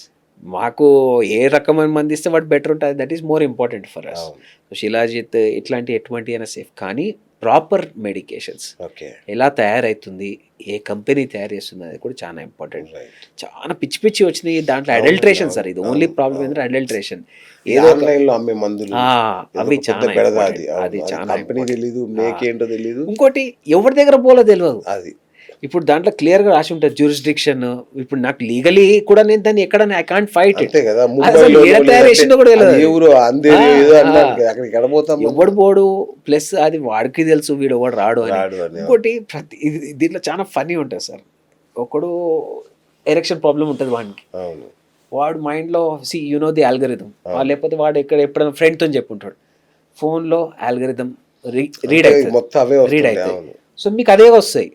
Speaker 2: మాకు ఏ రకమైన మందు ఇస్తే వాడు బెటర్ ఉంటది. That is more important for us.
Speaker 1: అవును.
Speaker 2: శిలాజిత్ ఇట్లాంటి ఎటువంటివైనా సేఫ్. కానీ ప్రాపర్ మెడికేషన్స్
Speaker 1: ఓకే.
Speaker 2: ఎలా తయారైతుంది, ఏ కంపెనీ తయారు చేస్తుంది అనేది కూడా చాలా ఇంపార్టెంట్.
Speaker 1: రైట్.
Speaker 2: చాలా పిచ్చి పిచ్చి వచ్చినాయి. దాంట్లో
Speaker 1: అవునండి.
Speaker 2: అడల్ట్రేషన్
Speaker 1: అవును.
Speaker 2: సార్. ఇది
Speaker 1: అవును.
Speaker 2: ఓన్లీ ప్రాబ్లమ్
Speaker 1: అవును.
Speaker 2: ఏంటంటే అడల్ట్రేషన్.
Speaker 1: ఈ
Speaker 2: ఏదో ఒక
Speaker 1: ఆన్‌లైన్‌లో అమ్మే మందులు
Speaker 2: ఆ!
Speaker 1: ఏదో
Speaker 2: అవి
Speaker 1: ఒక పెద్ద
Speaker 2: చాలా
Speaker 1: బెడద
Speaker 2: ఇంపార్టెంట్.
Speaker 1: అది. అవును.
Speaker 2: అది
Speaker 1: అది
Speaker 2: చాలా
Speaker 1: కంపెనీ
Speaker 2: ఇంపార్టెంట్.
Speaker 1: తెలీదు.
Speaker 2: ఆ!
Speaker 1: మేక్ ఏంటో తెలీదు.
Speaker 2: ఇంకోటి ఎవరి దగ్గర పోలో తెలవదు.
Speaker 1: అది.
Speaker 2: ఇప్పుడు దాంట్లో క్లియర్‌గా రాసి ఉంటది జ్యూరిస్డిక్షన్. ఇప్పుడు నాకు లీగల్లీ కూడా నేను దాన్ని ఎక్కడ ఐ కాంట్ ఫైట్ ఇట్.
Speaker 1: అంతే కదా!
Speaker 2: అసలు
Speaker 1: ముంబైలోనో
Speaker 2: ఏడ తయారు
Speaker 1: లేదంటే
Speaker 2: చేసిందో కూడా
Speaker 1: అది
Speaker 2: తెలవదు
Speaker 1: ఏ
Speaker 2: అది.
Speaker 1: ఊరో
Speaker 2: ఆ!
Speaker 1: అంధేరి ఏదో
Speaker 2: ఆ!
Speaker 1: అన్నారు. అక్కడికి ఎక్కడ పోతాం మనం?
Speaker 2: ఎవ్వడు పోడు. ప్లస్ అది వాడికి తెలుసు వీడు ఎవడు రాడు అని.
Speaker 1: రాడు అని. అవును.
Speaker 2: ఇంకోటి దీంట్లో చాలా ఫన్నీ ఉంటది సార్. ఒకడు ఎరెక్షన్ ప్రాబ్లమ్ ఉంటది వానికి.
Speaker 1: అవును.
Speaker 2: వాడు మైండ్‌లో యూ నో ది అల్గోరిథం.
Speaker 1: అవును.
Speaker 2: లేకపోతే వాడు ఎప్పుడైనా ఫ్రెండ్‌తోని చెప్పుంటాడు. ఫోన్‌లో అల్గోరిథం రీడ్
Speaker 1: అంటే
Speaker 2: అయితది.
Speaker 1: మొత్తం అవే
Speaker 2: రీడ్
Speaker 1: వస్తుంటాయి.
Speaker 2: అయితాయి.
Speaker 1: అవును.
Speaker 2: సో, మీకు అదే వస్తాయి.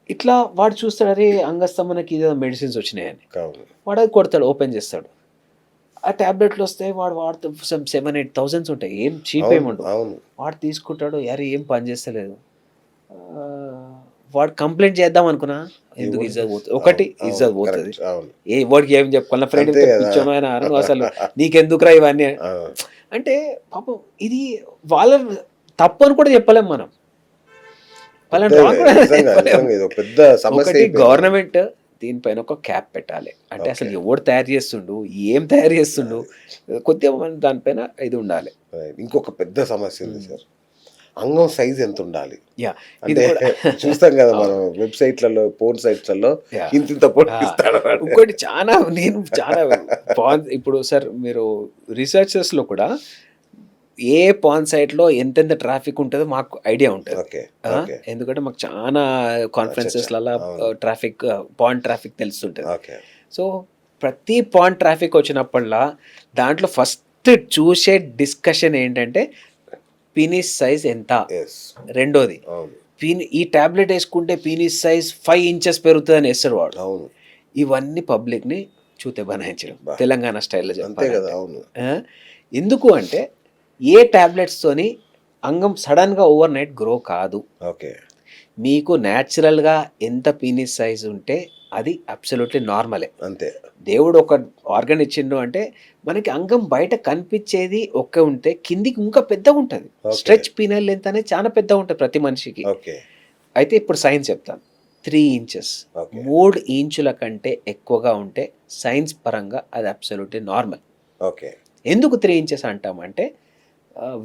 Speaker 2: ఇట్లా వాడు చూస్తాడు అరే అంగస్తమనకి ఇదేదో మెడిసిన్స్ వచ్చినాయని.
Speaker 1: అవును.
Speaker 2: వాడు అది కొడతాడు. ఓపెన్ చేస్తాడు. ఆ టాబ్లెట్లు వస్తాయి. వాడు వాడుతూ 7, 8 థౌసండ్స్ ఉంటాయి. ఏం చీప్
Speaker 1: అవును.
Speaker 2: ఏముండవు.
Speaker 1: అవును.
Speaker 2: వాడు తీసుకుంటాడు. అరే ఏం పని చేస్తలేదు. వాడు కంప్లైంట్ చేద్దాం అనుకున్నా ఎందుకు
Speaker 1: ఎవరు
Speaker 2: ఇజ్జత్ పోతది.
Speaker 1: అవును.
Speaker 2: ఒకటి ఇజ్జత్
Speaker 1: అవును.
Speaker 2: పోతది.
Speaker 1: కరెక్ట్. అవును.
Speaker 2: ఎవడికి ఏం చెప్పుకోవాలి. నా ఫ్రెండ్
Speaker 1: అంతే
Speaker 2: చెప్తే
Speaker 1: కదా!
Speaker 2: పిచ్చోనివైనా నువ్వు అసలు నీకెందుకురా ఇవన్నీ
Speaker 1: ఆ!
Speaker 2: అంటే పాపం ఇది వాళ్ళ తప్పు అని కూడా చెప్పలేం మనం. వాళ్ళని
Speaker 1: పెద్ద-
Speaker 2: wrong కూడా
Speaker 1: నిజంగా
Speaker 2: చెప్పలేం.
Speaker 1: నిజంగా ఇది ఒక పెద్ద సమస్య
Speaker 2: ఒకటి
Speaker 1: అయిపోయింది.
Speaker 2: గవర్నమెంట్ దీనిపైన ఒక క్యాప్ పెట్టాలి. అంటే అసలు
Speaker 1: Okay.
Speaker 2: ఎవడు తయారు చేస్తుండు, ఏం తయారు చేస్తుండు, కొద్దిగా మన దానిపైన ఇది ఉండాలి.
Speaker 1: Right. ఇంకొక పెద్ద సమస్య ఉంది సార్, అంగం సైజ్ ఎంత ఉండాలి
Speaker 2: యా ఇది
Speaker 1: అంటే
Speaker 2: కూడా
Speaker 1: చూస్తాం కదా మనం వెబ్సైట్లలో, పోర్న్ సైట్లలో
Speaker 2: Yeah.
Speaker 1: ఇంత పొడిస్తాడు
Speaker 2: ఇంకోటి చాలా నేను చాలా ఇప్పుడు సార్ మీరు రీసెర్చెస్లో కూడా ఏ పాన్ సైట్లో ఎంతెంత ట్రాఫిక్ ఉంటుందో మాకు ఐడియా ఉంటుంది.
Speaker 1: ఓకే
Speaker 2: ఆ,
Speaker 1: ఓకే
Speaker 2: ఎందుకంటే మాకు చాలా కాన్ఫరెన్సెస్లలో
Speaker 1: అవును.
Speaker 2: ట్రాఫిక్ పాన్ ట్రాఫిక్ తెలుస్తుంటుంది.
Speaker 1: ఓకే
Speaker 2: సో ప్రతి పాన్ ట్రాఫిక్ వచ్చినప్పుడల్లా దాంట్లో ఫస్ట్ చూసే డిస్కషన్ ఏంటంటే పీనిస్ సైజ్ ఎంత,
Speaker 1: ఎస్
Speaker 2: రెండోది
Speaker 1: అవును
Speaker 2: ఈ టాబ్లెట్ వేసుకుంటే పీనిస్ సైజ్ 5 ఇంచెస్ పెరుగుతుందని వేస్తాడు వాడు.
Speaker 1: అవును
Speaker 2: ఇవన్నీ పబ్లిక్ని చూతే బనాయించడం
Speaker 1: బా.
Speaker 2: తెలంగాణ స్టైల్లో
Speaker 1: అంతే
Speaker 2: చెప్పాలి.
Speaker 1: కదా అవును
Speaker 2: ఎందుకు అంటే ఏ టాబ్లెట్స్తోని అంగం సడన్గా ఓవర్ నైట్ గ్రో కాదు.
Speaker 1: ఓకే
Speaker 2: మీకు న్యాచురల్గా ఎంత పీనిస్ సైజ్ ఉంటే అది అబ్సల్యూట్లీ నార్మలే.
Speaker 1: అంతే
Speaker 2: దేవుడు ఒక ఆర్గన్ ఇచ్చిండు అంటే మనకి అంగం బయట కనిపించేది ఒక్క ఉంటే కిందికి ఇంకా పెద్దగా ఉంటుంది.
Speaker 1: Okay.
Speaker 2: స్ట్రెచ్ పీనల్ లెంత్ అనేది చాలా పెద్దగా ఉంటుంది ప్రతి మనిషికి.
Speaker 1: ఓకే
Speaker 2: అయితే ఇప్పుడు సైన్స్ చెప్తాను. 3 ఇంచెస్
Speaker 1: ఓకే
Speaker 2: 3 ఇంచుల కంటే ఎక్కువగా ఉంటే సైన్స్ పరంగా అది అబ్సల్యూట్లీ నార్మల్.
Speaker 1: ఓకే
Speaker 2: ఎందుకు 3 ఇంచెస్ అంటామంటే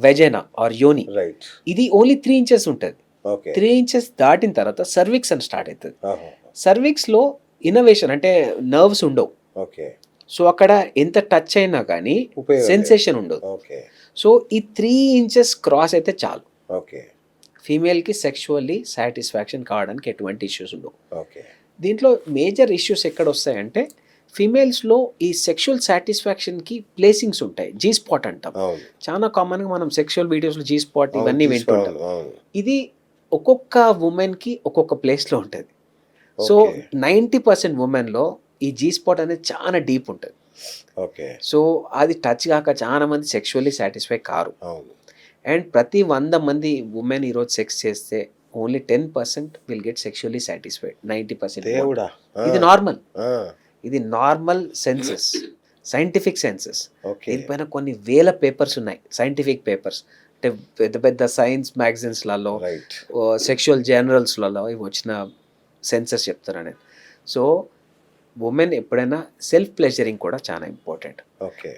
Speaker 2: వెజైనా ఆర్ యోని
Speaker 1: రైట్
Speaker 2: ఇది ఓన్లీ 3 ఇంచెస్ ఉంటుంది.
Speaker 1: ఓకే
Speaker 2: 3 ఇంచెస్ దాటిన తర్వాత సర్విక్స్ అని స్టార్ట్ అవుతుంది.
Speaker 1: ఆహా.
Speaker 2: సర్విక్స్లో ఇన్నోవేషన్ అంటే నర్వ్స్ ఉండవు.
Speaker 1: ఓకే
Speaker 2: సో అక్కడ ఎంత టచ్ అయినా కానీ
Speaker 1: ఉపయోగం లేదు.
Speaker 2: సెన్సేషన్ ఉండదు.
Speaker 1: ఓకే
Speaker 2: సో ఈ 3 ఇంచెస్ క్రాస్ అయితే చాలు
Speaker 1: ఓకే
Speaker 2: ఫీమేల్కి సెక్షువల్లీ సాటిస్ఫాక్షన్ కావడానికి ఎటువంటి ఇష్యూస్ ఉండవు.
Speaker 1: ఓకే
Speaker 2: దీంట్లో మేజర్ ఇష్యూస్ ఎక్కడ వస్తాయంటే ఫీమేల్స్లో ఈ సెక్షువల్ సాటిస్ఫాక్షన్కి ప్లేసింగ్స్ ఉంటాయి. జీ స్పాట్ అంటాం.
Speaker 1: అవును
Speaker 2: చాలా కామన్గా మనం సెక్షువల్ వీడియోస్లో జీ స్పాట్ ఇవన్నీ
Speaker 1: అవును,
Speaker 2: వింటుంటాం.
Speaker 1: అవును
Speaker 2: ఇది ఒక్కొక్క ఉమెన్కి ఒక్కొక్క ప్లేస్లో ఉంటుంది. సో
Speaker 1: ఓకే
Speaker 2: 90% ఉమెన్లో ఈ జీ స్పాట్ అనేది చాలా డీప్ ఉంటుంది.
Speaker 1: ఓకే
Speaker 2: సో అది టచ్ కాక చాలా మంది సెక్షువల్లీ సాటిస్ఫై కారు.
Speaker 1: అవును
Speaker 2: అండ్ ప్రతి 100 మంది ఉమెన్ ఈరోజు సెక్స్ చేస్తే only 10% will get sexually satisfied. 90%
Speaker 1: దేవుడా
Speaker 2: ఇది నార్మల్.
Speaker 1: ఆ,
Speaker 2: ఇది normal senses, scientific senses.
Speaker 1: Okay
Speaker 2: దీనిపైన కొన్ని వేల పేపర్స్ ఉన్నాయి, సైంటిఫిక్ పేపర్స్. అంటే పెద్ద పెద్ద సైన్స్ మ్యాగజైన్స్లలో,
Speaker 1: రైట్
Speaker 2: సెక్షువల్ జర్నల్స్లలో ఇవి వచ్చిన సెన్సెస్ చెప్తాను నేను. సో ఉమెన్ ఎప్పుడైనా సెల్ఫ్ ప్లెజరింగ్ కూడా చాలా ఇంపార్టెంట్.
Speaker 1: ఓకే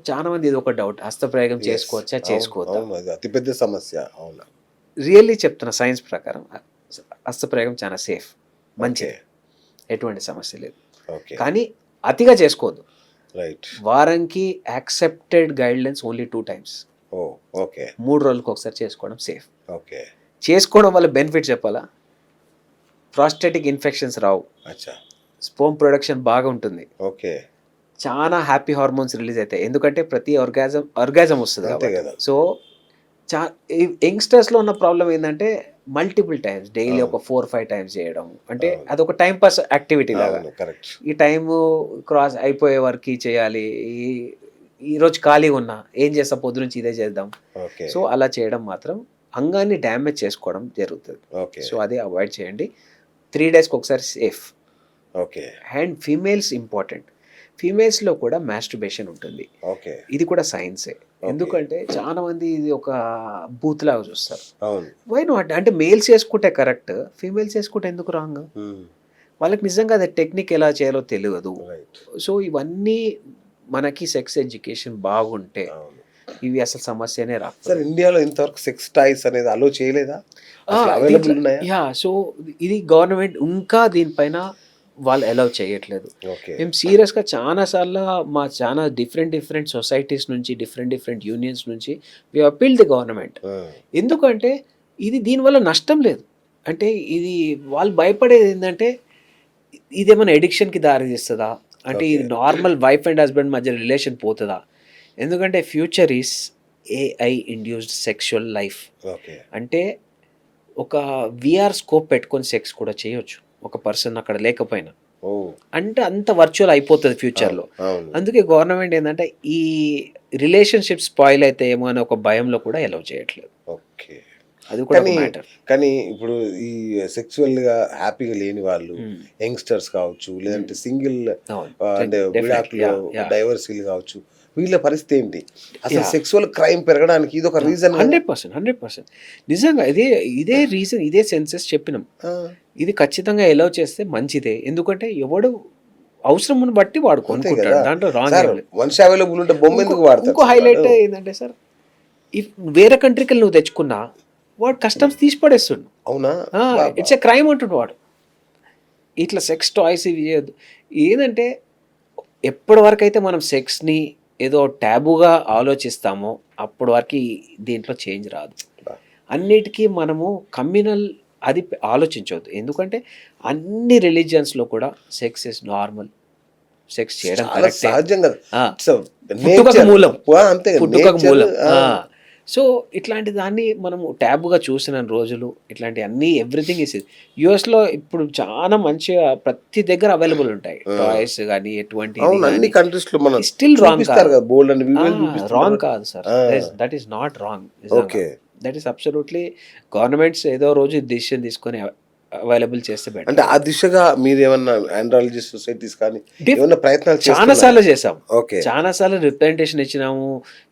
Speaker 2: చాలా మంది ఇది ఒక డౌట్, హస్తప్రయోగం
Speaker 1: Yes.
Speaker 2: చేసుకోవచ్చా
Speaker 1: అవును,
Speaker 2: చేసుకోవద్దా?
Speaker 1: అవును, అది అతిపెద్ద సమస్య. అవును
Speaker 2: రియల్లీ చెప్తున్నా, సైన్స్ ప్రకారం హస్తప్రయోగం చాలా సేఫ్, మంచిది, ఎటువంటి సమస్య లేదు.
Speaker 1: ఓకే
Speaker 2: కానీ అతిగా చేసుకోవద్దు.
Speaker 1: రైట్
Speaker 2: వారానికి యాక్సెప్టెడ్ గైడ్లైన్స్ ఓన్లీ 2 times,
Speaker 1: ఓ ఓకే
Speaker 2: 3 రోజులకు ఒకసారి చేసుకోవడం సేఫ్.
Speaker 1: ఓకే
Speaker 2: చేసుకోవడం వల్ల బెనిఫిట్ చెప్పాలా? ప్రాస్టేటిక్ ఇన్ఫెక్షన్స్ రావు,
Speaker 1: అచ్చా
Speaker 2: స్పోమ్ ప్రొడక్షన్ బాగా ఉంటుంది,
Speaker 1: ఓకే
Speaker 2: చాలా హ్యాపీ హార్మోన్స్ రిలీజ్ అవుతాయి. ఎందుకంటే ప్రతి ఆర్గాజం వస్తుంది
Speaker 1: అంతే
Speaker 2: కాబట్టి.
Speaker 1: కదా.
Speaker 2: సో యంగ్స్టర్స్లో ఉన్న ప్రాబ్లం ఏంటంటే మల్టిపుల్ టైమ్స్ డైలీ ఒక 4-5 times చేయడం, అంటే
Speaker 1: అవును.
Speaker 2: అదొక టైం పాస్ యాక్టివిటీ లాగా.
Speaker 1: అవును కరెక్ట్
Speaker 2: ఈ టైము క్రాస్ అయిపోయే వరకు చేయాలి, ఈరోజు ఖాళీగా ఉన్నా ఏం చేస్తా, పొద్దు నుంచి ఇదే చేద్దాం.
Speaker 1: ఓకే
Speaker 2: సో అలా చేయడం మాత్రం అంగాన్ని డ్యామేజ్ చేసుకోవడం జరుగుతుంది.
Speaker 1: ఓకే
Speaker 2: సో అది అవాయిడ్ చేయండి. 3 daysకి ఒకసారి safe.
Speaker 1: Okay
Speaker 2: and females important, ఫీమేల్స్లో కూడా మాస్టర్బేషన్ ఉంటుంది.
Speaker 1: ఓకే
Speaker 2: ఇది కూడా సైన్సే. ఎందుకంటే చాలా మంది ఇది ఒక బూత్ లాగా చూస్తారు.
Speaker 1: అవును
Speaker 2: వై నాట్ అంటే మేల్స్ చేసుకుంటే కరెక్ట్, ఫీమేల్స్ చేసుకుంటే ఎందుకు రాంగ్? వాళ్ళకి నిజంగా అది టెక్నిక్ ఎలా చేయాలో తెలియదు.
Speaker 1: రైట్
Speaker 2: సో ఇవన్నీ మనకి సెక్స్ ఎడ్యుకేషన్ బాగుంటే
Speaker 1: అవును
Speaker 2: ఇవి అసలు సమస్యనే రా.
Speaker 1: సార్ ఇండియాలో ఇంతవరకు సెక్స్ టాయ్స్ అనేది అలో చేయలేదా? అవైలబుల్ ఉన్నాయా?
Speaker 2: యా, సో ఇది గవర్నమెంట్ ఇంకా దీనిపైన వాళ్ళు అలౌ చేయట్లేదు.
Speaker 1: ఓకే
Speaker 2: మేము సీరియస్గా చాలాసార్లు మా చాలా డిఫరెంట్ సొసైటీస్ నుంచి, డిఫరెంట్ యూనియన్స్ నుంచి వి అపీల్ ది గవర్నమెంట్. ఎందుకంటే ఇది దీనివల్ల నష్టం లేదు. అంటే ఇది వాళ్ళు భయపడేది ఏంటంటే ఇదేమైనా ఎడిక్షన్కి దారి తీస్తుందా, అంటే ఇది నార్మల్ వైఫ్ అండ్ హస్బెండ్ మధ్య రిలేషన్ పోతుందా? ఎందుకంటే future is AI induced sexual life.
Speaker 1: Okay
Speaker 2: అంటే ఒక VR స్కోప్ పెట్టుకొని సెక్స్ కూడా చేయొచ్చు ఒక పర్సన్ అక్కడ లేకపోయినా.
Speaker 1: ఓ
Speaker 2: అంటే అంత వర్చువల్ అయిపోతుంది ఫ్యూచర్లో.
Speaker 1: అవును
Speaker 2: అందుకే గవర్నమెంట్ ఏంటంటే ఈ రిలేషన్షిప్ స్పాయిల్ అయితే ఏమో అనే ఒక భయంలో కూడా అలౌ చేయట్లేదు.
Speaker 1: ఓకే
Speaker 2: అది కూడా
Speaker 1: కానీ
Speaker 2: మ్యాటర్.
Speaker 1: కానీ ఇప్పుడు ఈ సెక్సువల్ గా హ్యాపీగా లేని వాళ్ళు, యంగ్స్టర్స్ కావచ్చు, లేదంటే సింగిల్ అంటే విడాకులు, డైవర్సీలు కావచ్చు, వీళ్ళ పరిస్థితి ఏంటి? అసలు
Speaker 2: Yeah.
Speaker 1: సెక్సువల్ క్రైమ్ పెరగడానికి ఇది ఒక రీజన్.
Speaker 2: 100%. నిజంగా ఇదే రీజన్, ఇదే సెన్సెస్ చెప్పినాం. ఇది ఖచ్చితంగా ఎలౌ చేస్తే మంచిదే. ఎందుకంటే ఎవడు అవసరం బట్టి వాడు కొనుక్కుంటాడు. దాంట్లో రాంగ్
Speaker 1: సార్ మనిషి అవైలబుల్ ఉంటే బొమ్మ ఎందుకు వాడతారు?
Speaker 2: ఇంకో హైలైట్ ఏంటంటే సార్, ఇఫ్ వేరే కంట్రీకి నువ్వు తెచ్చుకున్నా వాడు కస్టమ్స్ తీసి పడేస్తుండు.
Speaker 1: అవునా?
Speaker 2: ఇట్స్ ఎ క్రైమ్ అంటుండు వాడు. ఇట్లా సెక్స్ టాయ్స్ ఇవి చేయొద్దు. ఏంటంటే ఎప్పటి వరకు అయితే మనం సెక్స్ని ఏదో ట్యాబుగా ఆలోచిస్తామో అప్పటి వరకు దీంట్లో చేంజ్ రాదు. అన్నిటికీ మనము కమ్యూనల్ అది ఆలోచించవద్దు. ఎందుకంటే అన్ని రిలీజియన్స్లో కూడా సెక్స్ ఇస్ నార్మల్. సెక్స్ చేయడం
Speaker 1: సహజం కదా,
Speaker 2: పుట్టుకకు మూలం.
Speaker 1: అంతే
Speaker 2: పుట్టుకకు మూలం. సో ఇట్లాంటి దాన్ని మనము ట్యాబుగా చూసిన రోజులు ఇట్లాంటి అన్ని ఎవ్రీథింగ్ ఇస్ యుఎస్లో ఇప్పుడు చాలా మంచిగా ప్రతి దగ్గర అవైలబుల్ ఉంటాయి టాయ్స్ కానీ ఎటువంటి.
Speaker 1: అన్ని కంట్రీస్ లో మనం
Speaker 2: స్టిల్ రాంగ్
Speaker 1: రాంగ్
Speaker 2: కాదు sir. That is not wrong. That is absolutely governments ఏదో రోజు డిసిషన్ తీసుకొని అవైలబుల్ చేస్తే బెటర్.
Speaker 1: అంటే ఆ దిశగా మీరు ఏమన్నా ఆండ్రాలజీ సొసైటీస్ కానీ ఏమన్నా ప్రయత్నాలు
Speaker 2: చాలా సార్లు చేసాం.
Speaker 1: ఓకే,
Speaker 2: చాలా సార్లు రిప్రజెంటేషన్ ఇచ్చినాము,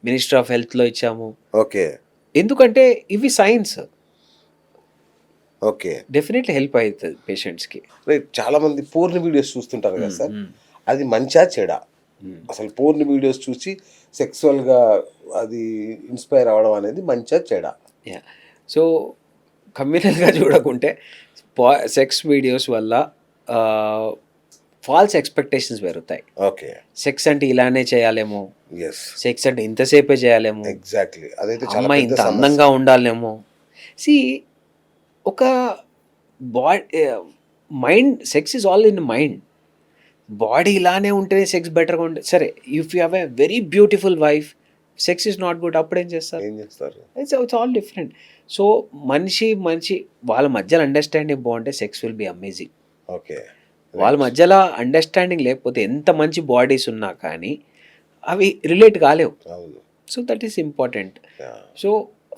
Speaker 2: మినిస్ట్రీ ఆఫ్ హెల్త్ లో ఇచ్చాము.
Speaker 1: ఓకే,
Speaker 2: ఎందుకంటే ఇవి సైన్స్.
Speaker 1: ఓకే,
Speaker 2: డెఫినెట్లీ హెల్ప్ అవుతుంది పేషెంట్స్ కి.
Speaker 1: చాలా మంది పోర్న్ వీడియోస్ చూస్తుంటారు కదా సార్, అది మంచా చెడా? అసలు పోర్న్ వీడియోస్ చూసి సెక్సువల్ గా అది ఇన్స్పైర్ అవ్వడం అనేది మంచా చెడా?
Speaker 2: సో కమ్యూనల్గా చూడకుంటే సెక్స్ వీడియోస్ వల్ల ఫాల్స్ ఎక్స్పెక్టేషన్స్ పెరుగుతాయి.
Speaker 1: ఓకే,
Speaker 2: సెక్స్ అంటే ఇలానే చేయాలేమో,
Speaker 1: ఎస్,
Speaker 2: సెక్స్ అంటే ఇంతసేపే చేయాలేమో,
Speaker 1: ఎగ్జాక్ట్లీ, అదైతే
Speaker 2: అమ్మాయి ఇంత అందంగా ఉండాలేమో. సి ఒక mind, sex is all in mind. Body ఇలానే ఉంటేనే సెక్స్ బెటర్గా ఉంటుంది. సరే, if you have a very beautiful wife, sex is not good, అప్పుడు ఏం చేస్తారు? It's all different. సో మనిషి వాళ్ళ మధ్యలో అండర్స్టాండింగ్ బాగుంటే sex will be amazing.
Speaker 1: Okay,
Speaker 2: వాళ్ళ మధ్యలో అండర్స్టాండింగ్ లేకపోతే ఎంత మంచి బాడీస్ ఉన్నా కానీ అవి రిలేట్ కాలేవు. So that is important. So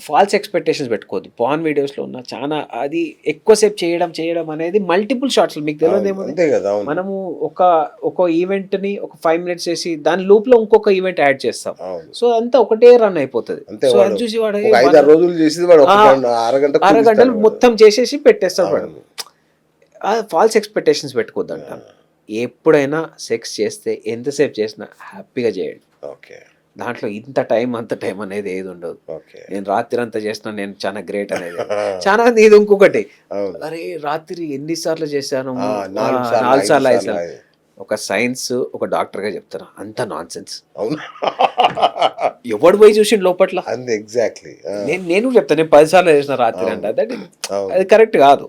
Speaker 2: false expectations పెట్టుకోవద్దు. పాన్ వీడియోస్లో ఉన్న చాలా అది ఎక్కువసేపు చేయడం అనేది మల్టిపుల్ షార్ట్స్. మీకు తెలియదేమో, మనము ఒక ఈవెంట్ని ఒక 5 minutes చేసి దాని లూప్లో ఇంకొక ఈవెంట్ యాడ్ చేస్తాం. సో అంతా ఒకటే రన్ అయిపోతుంది. సో అది చూసి వాడు అరగంటలు మొత్తం చేసేసి పెట్టేస్తాడు వాడు. ఫాల్స్ ఎక్స్పెక్టేషన్స్ పెట్టుకోవద్దు అంటాను. ఎప్పుడైనా సెక్స్ చేస్తే ఎంతసేపు చేసినా హ్యాపీగా చేయండి.
Speaker 1: ఓకే,
Speaker 2: దాంట్లో ఇంత టైం అంత టైం అనేది ఏది ఉండదు. నేను రాత్రి అంతా చేసిన నేను చాలా గ్రేట్ అనేది చాలా. ఇది ఇంకొకటి, అరే రాత్రి ఎన్నిసార్లు చేశాను, 4 సార్లు 5 సార్లు. ఒక సైన్స్, ఒక డాక్టర్గా చెప్తాను, అంత నాన్ సెన్స్. ఎవడు పోయి చూసిండు లోపట్ల?
Speaker 1: ఎగ్జాక్ట్లీ.
Speaker 2: నేను చెప్తాను, నేను 10 సార్లు చేసిన రాత్రి అంటే అది కరెక్ట్ కాదు.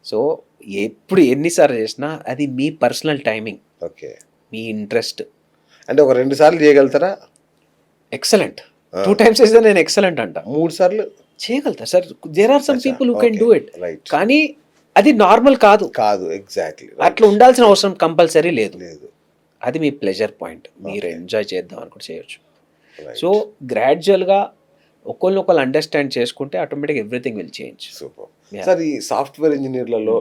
Speaker 2: సో ఎప్పుడు ఎన్నిసార్లు చేసినా అది మీ పర్సనల్ టైమింగ్, మీ ఇంట్రెస్ట్.
Speaker 1: అంటే ఒక 2 సార్లు చేయగలుగుతారా?
Speaker 2: ఎక్సలెంట్. 2 times చేస్తే నేను ఎక్సలెంట్ అంట.
Speaker 1: 3 సార్లు
Speaker 2: చేయగలుగుతా sir. There are some people who can do it. కానీ అది నార్మల్ కాదు.
Speaker 1: ఎగ్జాక్ట్లీ.
Speaker 2: అట్లా ఉండాల్సిన అవసరం కంపల్సరీ లేదు. అది మీ ప్లెజర్ పాయింట్. మీరు ఎంజాయ్ చేద్దాం అనుకుంటే చేయొచ్చు. సో గ్రాడ్యువల్గా ఒకళ్ళు అండర్స్టాండ్ చేసుకుంటే automatic everything will change.
Speaker 1: Super sir. ఈ సాఫ్ట్వేర్ ఇంజనీర్లలో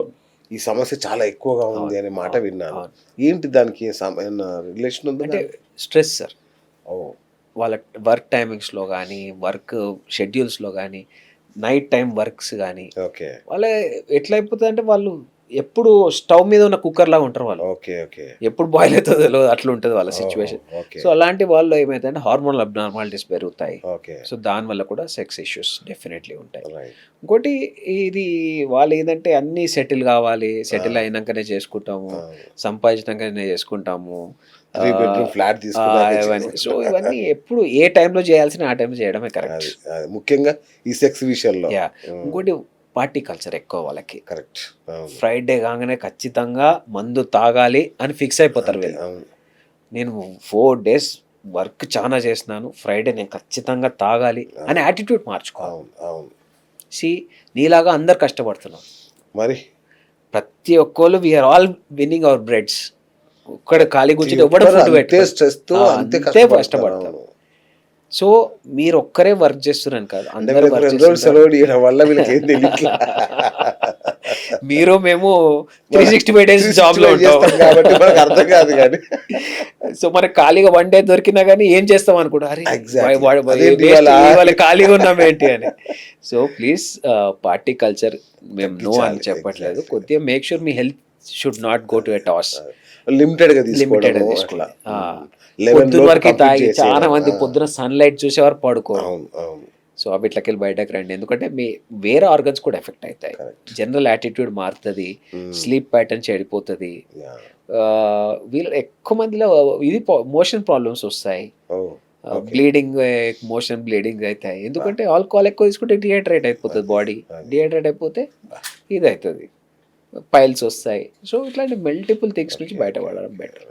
Speaker 1: ఈ సమస్య చాలా ఎక్కువగా ఉంది అనే మాట విన్నాను. ఏంటి దానికి రిలేషన్ ఉంది?
Speaker 2: అంటే స్ట్రెస్ సార్. వాళ్ళ వర్క్ టైమింగ్స్లో కానీ, వర్క్ షెడ్యూల్స్లో కానీ, నైట్ టైం వర్క్స్ కానీ, వాళ్ళ ఎట్లా అయిపోతుంది అంటే వాళ్ళు ఎప్పుడు స్టవ్ మీద ఉన్న కుక్కర్ లాగా ఉంటారు వాళ్ళు. ఎప్పుడు బాయిల్ అవుతుందో అట్లా ఉంటుంది వాళ్ళ సిచ్యువేషన్. సో అలాంటి వాళ్ళు ఏమైతే హార్మోనల్ అబ్నార్మాలిటీస్ పెరుగుతాయి. సో దానివల్ల కూడా సెక్స్ ఇష్యూస్ డెఫినెట్లీ ఉంటాయి. ఇంకోటి ఇది వాళ్ళు ఏంటంటే అన్నీ సెటిల్ కావాలి, సెటిల్ అయినాకనే చేసుకుంటాము, సంపాదించినాకనే చేసుకుంటాము,
Speaker 1: ఫ్లాట్.
Speaker 2: సో ఇవన్నీ ఎప్పుడు ఏ టైంలో చేయాల్సిన ఆ టైంలో చేయడమే కరెక్ట్,
Speaker 1: ముఖ్యంగా ఈ సెక్స్ విషయంలో.
Speaker 2: ఇంకోటి పార్టీ కల్చర్ ఎక్కువ వాళ్ళకి.
Speaker 1: కరెక్ట్.
Speaker 2: ఫ్రైడే కాగానే ఖచ్చితంగా మందు తాగాలి అని ఫిక్స్ అయిపోతారు వీళ్ళు. నేను 4 days వర్క్ చాలా చేసినాను, ఫ్రైడే నేను ఖచ్చితంగా తాగాలి అని యాటిట్యూడ్ మార్చుకోవాలి. నీలాగా అందరు కష్టపడుతున్నాం మరి. ప్రతి ఒక్కళ్ళు we are all winning our breads. ఒక్కడ ఖాళీ కూర్చుంటే ఎవడో ఫుడ్ పెట్టేస్తూ అంతే కష్టపడతారు. సో మీరు ఒక్కరే వర్క్ చేస్తున్నాను కాదు, అందరూ వర్క్ చేస్తున్నారు. మీరు మేము 365 డేస్ జాబ్ లో ఉంటాం
Speaker 1: చేస్తాం కాబట్టి మనకు అర్థం కాదు కానీ
Speaker 2: సో మనకు ఖాళీగా 1 డే దొరికినా కానీ ఏం చేస్తాం అనుకుంటా అరే
Speaker 1: Exactly.
Speaker 2: అదేంటి ఇవాళ ఖాళీగా ఉన్నాం ఏంటి అని. సో ప్లీజ్ పార్టీ కల్చర్ మేము నో అని
Speaker 1: తగ్గించాలి.
Speaker 2: చెప్పట్లేదు,
Speaker 1: Exactly.
Speaker 2: కొద్దిగా make sure me health should not go to a toss,
Speaker 1: limited గా
Speaker 2: లిమిటెడ్
Speaker 1: తీసుకోవడం
Speaker 2: తీసుకోండి.
Speaker 1: అట్లా.
Speaker 2: పొద్దున వరకు
Speaker 1: complete
Speaker 2: తాగి
Speaker 1: చేసేయడం.
Speaker 2: చాలా మంది పొద్దున సన్లైట్ చూసేవారు పడుకోరు.
Speaker 1: అవును అవును
Speaker 2: సో అవిట్లకెళ్ళి బయటకు రండి, ఎందుకంటే మీ వేరే ఆర్గన్స్ కూడా ఎఫెక్ట్ అవుతాయి.
Speaker 1: Correct.
Speaker 2: జనరల్ యాటిట్యూడ్ మారుతుంది, స్లీప్ ప్యాటర్న్ చెడిపోతుంది.
Speaker 1: Yeah.
Speaker 2: వీళ్ళు ఎక్కువ మందిలో ఇది మోషన్ ప్రాబ్లమ్స్ వస్తాయి,
Speaker 1: Oh, okay.
Speaker 2: Bleeding, motion bleeding అవుతాయి. ఎందుకంటే ఆల్కహాల్ ఎక్కువ తీసుకుంటే డిహైడ్రేట్ అయిపోతుంది బాడీ, డిహైడ్రేట్ అయిపోతే ఇది అవుతుంది, పైల్స్ వస్తాయి. సో ఇట్లాంటి మల్టిపుల్ థింగ్స్ నుంచి బయటపడడం బెటర్.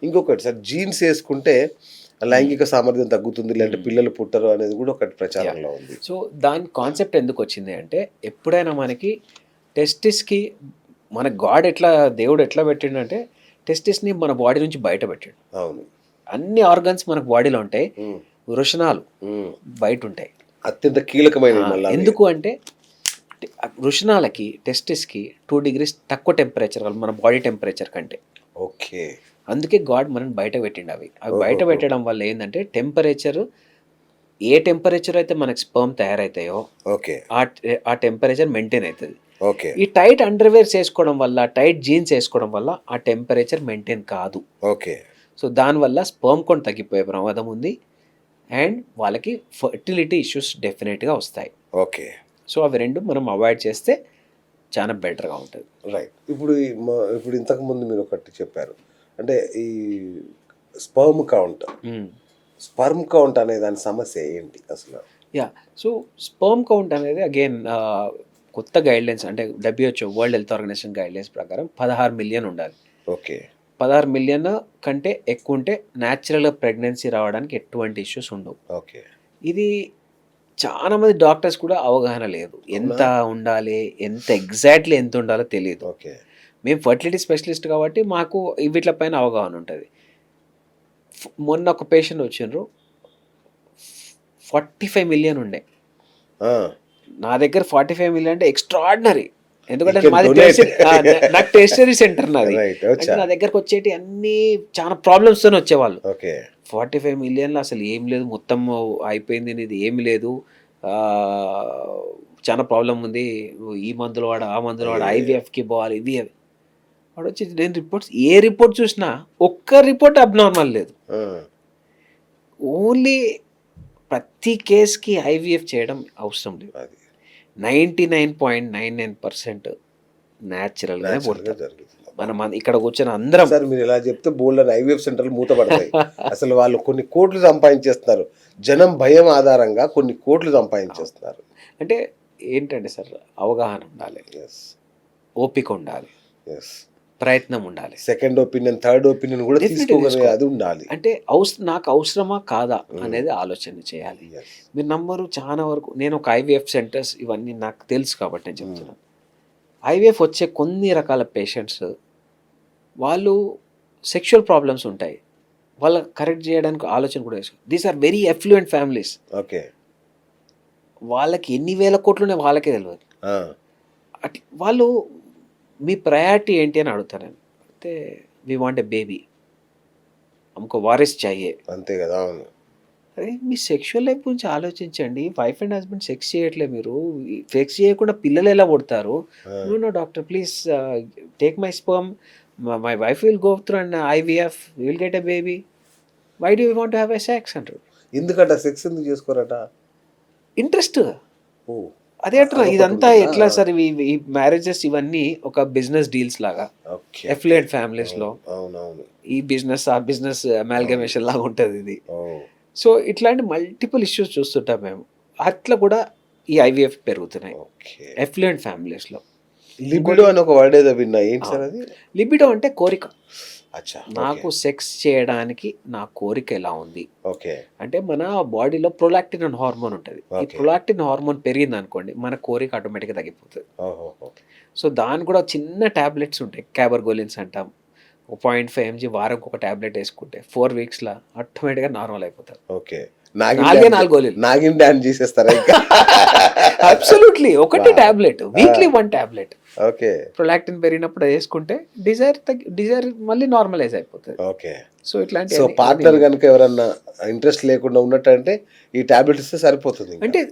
Speaker 1: ఇంకొకటి సార్, జీన్స్ వేసుకుంటే లైంగిక సామర్థ్యం తగ్గుతుంది, లేదంటే పిల్లలు పుట్టరు అనేది కూడా ఒకటి ప్రచారంలో ఉంది.
Speaker 2: సో దాని కాన్సెప్ట్ ఎందుకు వచ్చింది అంటే, ఎప్పుడైనా మనకి టెస్టిస్కి మన గాడ్ ఎట్లా, దేవుడు ఎట్లా పెట్టిండంటే టెస్టిస్ని మన బాడీ నుంచి బయట పెట్టాడు.
Speaker 1: అవును.
Speaker 2: అన్ని ఆర్గన్స్ మనకు బాడీలో ఉంటాయి, వృషణాలు బయట ఉంటాయి.
Speaker 1: అత్యంత కీలకమైన
Speaker 2: ఎందుకు అంటే వృషణాలకి టెస్టిస్కి 2 degrees తక్కువ టెంపరేచర్ మన బాడీ టెంపరేచర్ కంటే.
Speaker 1: ఓకే.
Speaker 2: అందుకే గాడ్ మనం బయట పెట్టిండు అవి బయట పెట్టడం వల్ల ఏంటంటే టెంపరేచర్, ఏ టెంపరేచర్ అయితే మనకి స్పర్మ్ తయారవుతాయో
Speaker 1: ఓకే
Speaker 2: ఆ టెంపరేచర్ మెయింటైన్ అవుతుంది.
Speaker 1: ఓకే.
Speaker 2: ఈ టైట్ అండర్వేర్స్ వేసుకోవడం వల్ల, టైట్ జీన్స్ వేసుకోవడం వల్ల ఆ టెంపరేచర్ మెయింటైన్ కాదు.
Speaker 1: ఓకే.
Speaker 2: సో దానివల్ల స్పర్మ్ కౌంట్ తగ్గిపోయే ప్రమాదం ఉంది, అండ్ వాళ్ళకి ఫర్టిలిటీ ఇష్యూస్ డెఫినెట్గా వస్తాయి.
Speaker 1: ఓకే.
Speaker 2: సో అవి రెండు మనం అవాయిడ్ చేస్తే చాలా బెటర్గా ఉంటుంది.
Speaker 1: రైట్. ఇప్పుడు ఇప్పుడు ఇంతకు ముందు మీరు ఒకటి చెప్పారు, అంటే ఈ స్పర్మ్ కౌంట్ అనే దాని సమస్య ఏంటి అసలు?
Speaker 2: యా, సో స్పర్మ్ కౌంట్ అనేది అగైన్ కొత్త గైడ్లైన్స్, అంటే WHO world health organization guidelines ప్రకారం 16 మిలియన్ ఉండాలి.
Speaker 1: ఓకే.
Speaker 2: 16 మిలియన్ కంటే ఎక్కువ ఉంటే న్యాచురల్గా ప్రెగ్నెన్సీ రావడానికి ఎటువంటి ఇష్యూస్ ఉండవు.
Speaker 1: ఓకే.
Speaker 2: ఇది చాలా మంది డాక్టర్స్ కూడా అవగాహన లేదు, ఎంత ఉండాలి, ఎంత ఎగ్జాక్ట్లీ ఎంత ఉండాలో తెలియదు.
Speaker 1: ఓకే.
Speaker 2: మేము ఫర్టిలిటీ స్పెషలిస్ట్ కాబట్టి మాకు వీటిపైన అవగాహన ఉంటుంది. మొన్న ఒక పేషెంట్ వచ్చిండ్రు, 45 మిలియన్ ఉండే. నా దగ్గర 45 మిలియన్ అంటే ఎక్స్ట్రాడినరీ, ఎందుకంటే నాకు టెస్టరీ సెంటర్ నాది. నా దగ్గరకు వచ్చేటి అన్ని చాలా ప్రాబ్లమ్స్తో వచ్చేవాళ్ళు. 45 మిలియన్లో అసలు ఏం లేదు, మొత్తం అయిపోయింది, ఇది ఏమి లేదు, చాలా ప్రాబ్లం ఉంది, ఈ మందులు వాడు, ఆ మందులు వాడు, IVFకి పోవాలి, ఇవి అవి. వాడు వచ్చి నేను రిపోర్ట్స్, ఏ రిపోర్ట్ చూసినా ఒక్క రిపోర్ట్ అబ్నార్మల్ లేదు. ఓన్లీ ప్రతి కేసుకి IVF చేయడం అవసరం లేదు. 99.99% న్యాచురల్గానే పుడతారు. మనం ఇక్కడ కూర్చొని అందరం
Speaker 1: సార్, మీరు ఇలా చెప్తే బోల్డ్ IVF సెంటర్లు మూతపడతాయి. అసలు వాళ్ళు కొన్ని కోట్లు సంపాదించేస్తున్నారు, జనం భయం ఆధారంగా కొన్ని కోట్లు సంపాదించేస్తున్నారు.
Speaker 2: అంటే ఏంటంటే సార్, అవగాహన ఉండాలి, ఓపిక ఉండాలి, ప్రయత్నం ఉండాలి,
Speaker 1: సెకండ్ ఒపీనియన్, థర్డ్ ఒపీనియన్ కూడా తీసుకోగలిగే అది ఉండాలి.
Speaker 2: అంటే నాకు అవసరమా కాదా అనేది ఆలోచన చేయాలి. మీరు నమ్మరు, చాలా వరకు నేను ఒక IVF సెంటర్స్ ఇవన్నీ నాకు తెలుసు కాబట్టి నేను చెప్తున్నాను. IVF వచ్చే కొన్ని రకాల పేషెంట్స్ వాళ్ళు సెక్షువల్ ప్రాబ్లమ్స్ ఉంటాయి, వాళ్ళ కరెక్ట్ చేయడానికి ఆలోచన కూడా వేసుకో. These are very affluent families.
Speaker 1: Okay.
Speaker 2: వాళ్ళకి ఎన్ని వేల కోట్లునే వాళ్ళకే తెలియదు. అట్లా వాళ్ళు మీ ప్రయారిటీ ఏంటి అని అడుగుతారు. అయితే వి వాంట్ ఎ బేబీ, అమ్మకో వారిస్ చాయే, అంతే కదా. అరే మీ సెక్షువల్ లైఫ్ గురించి ఆలోచించండి. వైఫ్ అండ్ హస్బెండ్ సెక్స్ చేయట్లేదు, మీరు సెక్స్ చేయకుండా పిల్లలు ఎలా పుడతారు? No doctor please take my sperm, my wife will go through and IVF, will get a baby, why do you want to have a sex అంటారు.
Speaker 1: ఎందుకంట సెక్స్ ఎందుకు చేసుకోరట?
Speaker 2: Interest. అదే అంటున్నా, ఇదంతా ఎట్లా సార్, ఈ మ్యారేజెస్ ఇవన్నీ ఒక బిజినెస్ డీల్స్ లాగా ఎఫ్లూయెంట్ ఫ్యామిలీస్ లో ఈ బిజినెస్ ఆ బిజినెస్ అమాల్గమేషన్ లాగా ఉంటుంది ఇది. సో ఇట్లాంటి మల్టిపుల్ ఇష్యూస్ చూస్తుంటాం మేము. అట్లా కూడా ఈ IVF పెరుగుతున్నాయి ఎఫ్లూయెంట్ ఫ్యామిలీస్ లో.
Speaker 1: లిబిడో అని ఒక వర్డ్ ఏదో విన్నా, ఏంటి సార్ అది?
Speaker 2: లిబిడో అంటే కోరిక. నాకు సెక్స్ చేయడానికి నా కోరిక ఎలా ఉంది అంటే, మన బాడీలో ప్రొలాక్టిన్ అనే హార్మోన్ ఉంటుంది. ఈ ప్రొలాక్టిన్ హార్మోన్ పెరిగింది అనుకోండి, మన కోరిక ఆటోమేటిక్గా తగ్గిపోతుంది. సో దాని కూడా చిన్న టాబ్లెట్స్ ఉంటాయి, క్యాబర్గోలిన్స్ అంటాం. 0.5 mg వారంకి ఒక టాబ్లెట్ వేసుకుంటే 4 weeksలో ఆటోమేటిక్గా నార్మల్ అయిపోతారు. 4 గోళీలు
Speaker 1: నాగిన్ డాన్స్ చేసేస్తారా?
Speaker 2: అబ్సల్యూట్లీ. ఒకటి tablet, weekly 1 tablet.
Speaker 1: Okay.
Speaker 2: Prolactin పెరిగినప్పుడు అది వేసుకుంటే డిజైర్ మళ్ళీ నార్మలైజ్ అయిపోతుంది.
Speaker 1: ఓకే.
Speaker 2: సో ఇట్లాంటి
Speaker 1: సో పార్ట్నర్ గనుక ఎవరన్నా ఇంట్రెస్ట్ లేకుండా ఉన్నట్టంటే ఈ టాబ్లెట్ ఇస్తే సరిపోతుంది ఇంకా.
Speaker 2: అంటే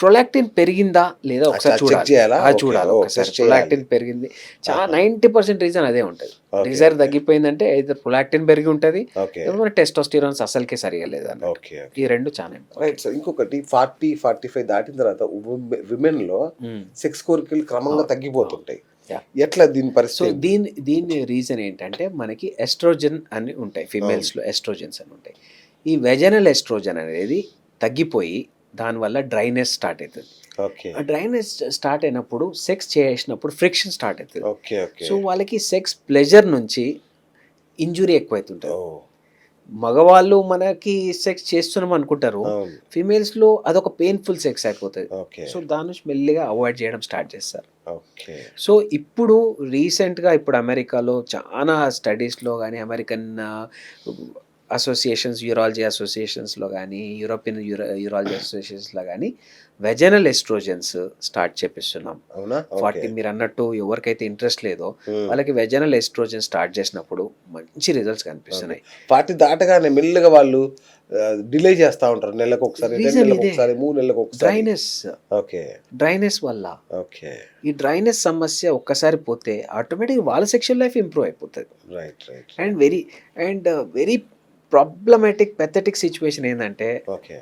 Speaker 2: ప్రొలాక్టిన్ పెరిగిందా లేదా ఒకసారి
Speaker 1: చెక్
Speaker 2: చూడాలి.
Speaker 1: చేయాలా?
Speaker 2: చూడాలి
Speaker 1: ఓకే.
Speaker 2: ఒకసారి
Speaker 1: టెస్ట్ చేయాలి.
Speaker 2: ప్రొలాక్టిన్ పెరిగింది. చాలా 90% రీజన్ అదే ఉంటుంది.
Speaker 1: ఓకే.
Speaker 2: డిజైర్ తగ్గిపోయిందంటే అయితే ప్రొలాక్టిన్ పెరిగి ఉంటుంది,
Speaker 1: ఓకే.
Speaker 2: లేకపోతే టెస్టోస్టిరాన్స్ అసలుకే సరిగా లేదన్న.
Speaker 1: ఓకే.
Speaker 2: ఈ రెండు చాలా important.
Speaker 1: Right sir. ఇంకొకటి 40-45 దాటిన తర్వాత విమెన్ లో సెక్స్ కోరికలు క్రమంగా తగ్గిపోతుంటాయి.
Speaker 2: Yeah.
Speaker 1: ఎట్లా దీని
Speaker 2: సో
Speaker 1: పరిస్థితి?
Speaker 2: దీని రీజన్ ఏంటంటే మనకి ఎస్ట్రోజన్ అని ఉంటాయి, ఫిమేల్స్లో ఎస్ట్రోజన్స్ అని ఉంటాయి. ఈ వెజనల్ ఎస్ట్రోజన్ అనేది తగ్గిపోయి దానివల్ల డ్రైనెస్ స్టార్ట్ అవుతుంది.
Speaker 1: ఓకే.
Speaker 2: ఆ డ్రైనెస్ స్టార్ట్ అయినప్పుడు సెక్స్ చేసినప్పుడు ఫ్రిక్షన్ స్టార్ట్ అవుతుంది.
Speaker 1: ఓకే. ఓకే.
Speaker 2: సో వాళ్ళకి సెక్స్ ప్లెజర్ నుంచి ఇంజురీ ఎక్కువైతుంటుంది.
Speaker 1: ఓ,
Speaker 2: మగవాళ్ళు మనకి సెక్స్ చేస్తున్నాం అనుకుంటారు,
Speaker 1: అవును.
Speaker 2: ఫిమేల్స్లో అదొక పెయిన్ఫుల్ సెక్స్ అయిపోతుంది.
Speaker 1: ఓకే.
Speaker 2: సో దాని నుంచి మెల్లిగా అవాయిడ్ చేయడం స్టార్ట్ చేస్తారు.
Speaker 1: ఓకే.
Speaker 2: సో ఇప్పుడు రీసెంట్గా ఇప్పుడు అమెరికాలో చాలా స్టడీస్లో కానీ అమెరికన్ అసోసియేషన్స్, యూరాలజీ అసోసియేషన్స్లో కానీ యూరోపియన్ యూరాలజీ అసోసియేషన్స్లో కానీ వెజనల్ ఎస్ట్రోజన్స్ స్టార్ట్ చేపిస్తున్నాం.
Speaker 1: అవునా?
Speaker 2: 40 మీరు అన్నట్టు ఎవరికైతే ఇంట్రెస్ట్ లేదో
Speaker 1: Hmm.
Speaker 2: వాళ్ళకి వెజనల్ ఎస్ట్రోజన్ స్టార్ట్ చేసినప్పుడు మంచి రిజల్ట్స్ కనిపిస్తున్నాయి.
Speaker 1: 40 దాటగానే మెల్లగా వాళ్ళు డిలే చేస్తా ఉంటారు. నెలకు ఒకసారి, 2
Speaker 2: Reason
Speaker 1: నెలలకు
Speaker 2: ఇదే.
Speaker 1: ఒకసారి, 3 నెలలకు ఒకసారి. ఓకే.
Speaker 2: డ్రైనెస్ వల్ల
Speaker 1: ఓకే.
Speaker 2: ఈ డ్రైనెస్ సమస్య ఒక్కసారి పోతే ఆటోమేటిక్గా వాళ్ళ సెక్షువల్ లైఫ్ ఇంప్రూవ్ అయిపోతుంది.
Speaker 1: Right. Right.
Speaker 2: And very problematic pathetic situation ఏంటంటే
Speaker 1: ఓకే.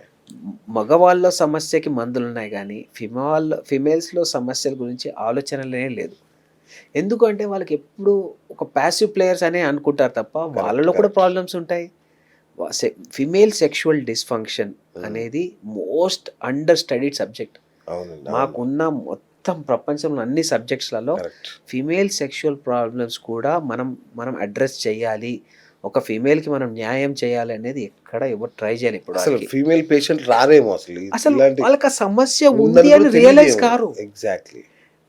Speaker 2: మగవాళ్ళ సమస్యకి మందులు ఉన్నాయి కానీ ఫిమేల్స్లో సమస్యల గురించి ఆలోచనలే లేదు. ఎందుకంటే వాళ్ళకి ఎప్పుడు ఒక ప్యాసివ్ ప్లేయర్స్ అనే అనుకుంటారు తప్ప వాళ్ళలో కూడా ప్రాబ్లమ్స్ ఉంటాయి. ఫిమేల్ సెక్షువల్ డిస్ఫంక్షన్ అనేది మోస్ట్ అండర్ స్టడీడ్ సబ్జెక్ట్.
Speaker 1: అవునండి.
Speaker 2: మాకున్న మొత్తం ప్రపంచంలో అన్ని సబ్జెక్ట్స్లలో
Speaker 1: కరెక్ట్.
Speaker 2: ఫిమేల్ సెక్షువల్ ప్రాబ్లమ్స్ కూడా మనం అడ్రస్ చేయాలి, ఒక ఫీమేల్కి మనం న్యాయం చేయాలి అనేది ఎక్కడ ఎవరు ట్రై చేయాలి ఇప్పుడు.
Speaker 1: అసలు ఫీమేల్ పేషెంట్ రారేమో అసలు
Speaker 2: అసలు
Speaker 1: ఇలాంటి
Speaker 2: వాళ్ళకి ఆ సమస్య ఉంది అని రియలైజ్ కారు.
Speaker 1: ఎగ్జాక్ట్లీ.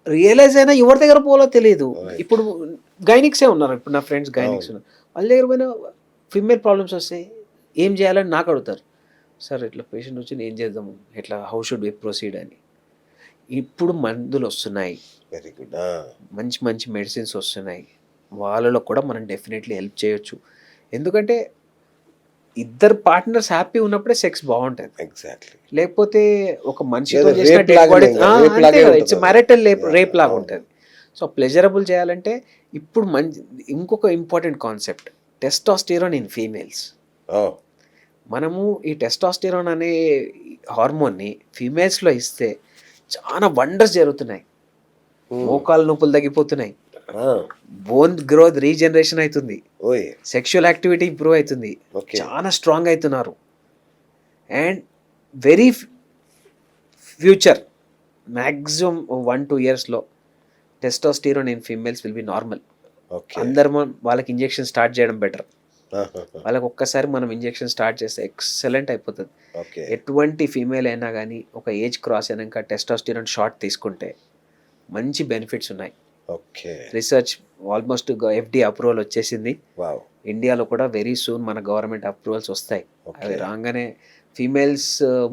Speaker 2: రియలైజ్ అయినా ఎవరి దగ్గర పోలో తెలియదు.
Speaker 1: Right.
Speaker 2: ఇప్పుడు గైనిక్సే ఉన్నారు, ఇప్పుడు నా ఫ్రెండ్స్ గైనిక్స్ ఉన్నారు, వాళ్ళ దగ్గర పోయినా ఫిమేల్ ప్రాబ్లమ్స్ వస్తాయి, ఏం చేయాలని నాకు అడుగుతారు. సార్ ఇట్లా పేషెంట్ వచ్చి ఏం చేద్దాము, ఇట్లా హౌ షుడ్ వి ప్రొసీడ్ అని. ఇప్పుడు మందులు వస్తున్నాయి,
Speaker 1: వెరీ గుడ్.
Speaker 2: మంచి మంచి మెడిసిన్స్ వస్తున్నాయి, వాళ్ళలో కూడా మనం డెఫినెట్లీ హెల్ప్ చేయొచ్చు. ఎందుకంటే ఇద్దరు పార్ట్నర్స్ హ్యాపీ ఉన్నప్పుడే సెక్స్ బాగుంటుంది.
Speaker 1: ఎగ్జాక్ట్లీ.
Speaker 2: లేకపోతే ఒక మనిషితో
Speaker 1: ఏదో rape లాగానే ఇంకా, rape లాగే
Speaker 2: ఇట్స్
Speaker 1: ఉంటుంది.
Speaker 2: మ్యారిటల్
Speaker 1: Yeah,
Speaker 2: రేప్ లాగా
Speaker 1: అవును.
Speaker 2: ఉంటుంది. సో ప్లెజరబుల్ చేయాలంటే ఇప్పుడు ఇంకొక important concept testosterone in females.
Speaker 1: ఓ,
Speaker 2: మనము ఈ టెస్టాస్టిరోన్ అనే హార్మోన్ని ఫీమేల్స్లో ఇస్తే చాలా వండర్స్ జరుగుతున్నాయి. మోకాలు నొప్పులు తగ్గిపోతున్నాయి, బోన్ గ్రోత్ రీజనరేషన్ అవుతుంది,
Speaker 1: ఓయ్,
Speaker 2: సెక్షువల్ యాక్టివిటీ ఇంప్రూవ్ అవుతుంది,
Speaker 1: ఓకే.
Speaker 2: చాలా స్ట్రాంగ్ అవుతున్నారు. అండ్ వెరీ ఫ్యూచర్ మ్యాక్సిమం 1-2 ఇయర్స్లో testosterone in females will be normal.
Speaker 1: Okay.
Speaker 2: అందరు వాళ్ళకి ఇంజెక్షన్ స్టార్ట్ చేయడం బెటర్.
Speaker 1: ఆహాహా.
Speaker 2: వాళ్ళకి ఒక్కసారి మనం ఇంజెక్షన్ స్టార్ట్ చేస్తే ఎక్సలెంట్ అయిపోతుంది.
Speaker 1: ఓకే.
Speaker 2: ఎటువంటి ఫీమేల్ అయినా కానీ ఒక ఏజ్ క్రాస్ అయినాక టెస్టోస్టిరోన్ షాట్ తీసుకుంటే మంచి బెనిఫిట్స్ ఉన్నాయి.
Speaker 1: Okay.
Speaker 2: Research almost FDA approval వచ్చేసింది.
Speaker 1: వావ్.
Speaker 2: ఇండియాలో కూడా వెరీ సూన్ మన గవర్నమెంట్ అప్రూవల్స్ వస్తాయి.
Speaker 1: ఓకే.
Speaker 2: అవి రాగానే ఫీమేల్స్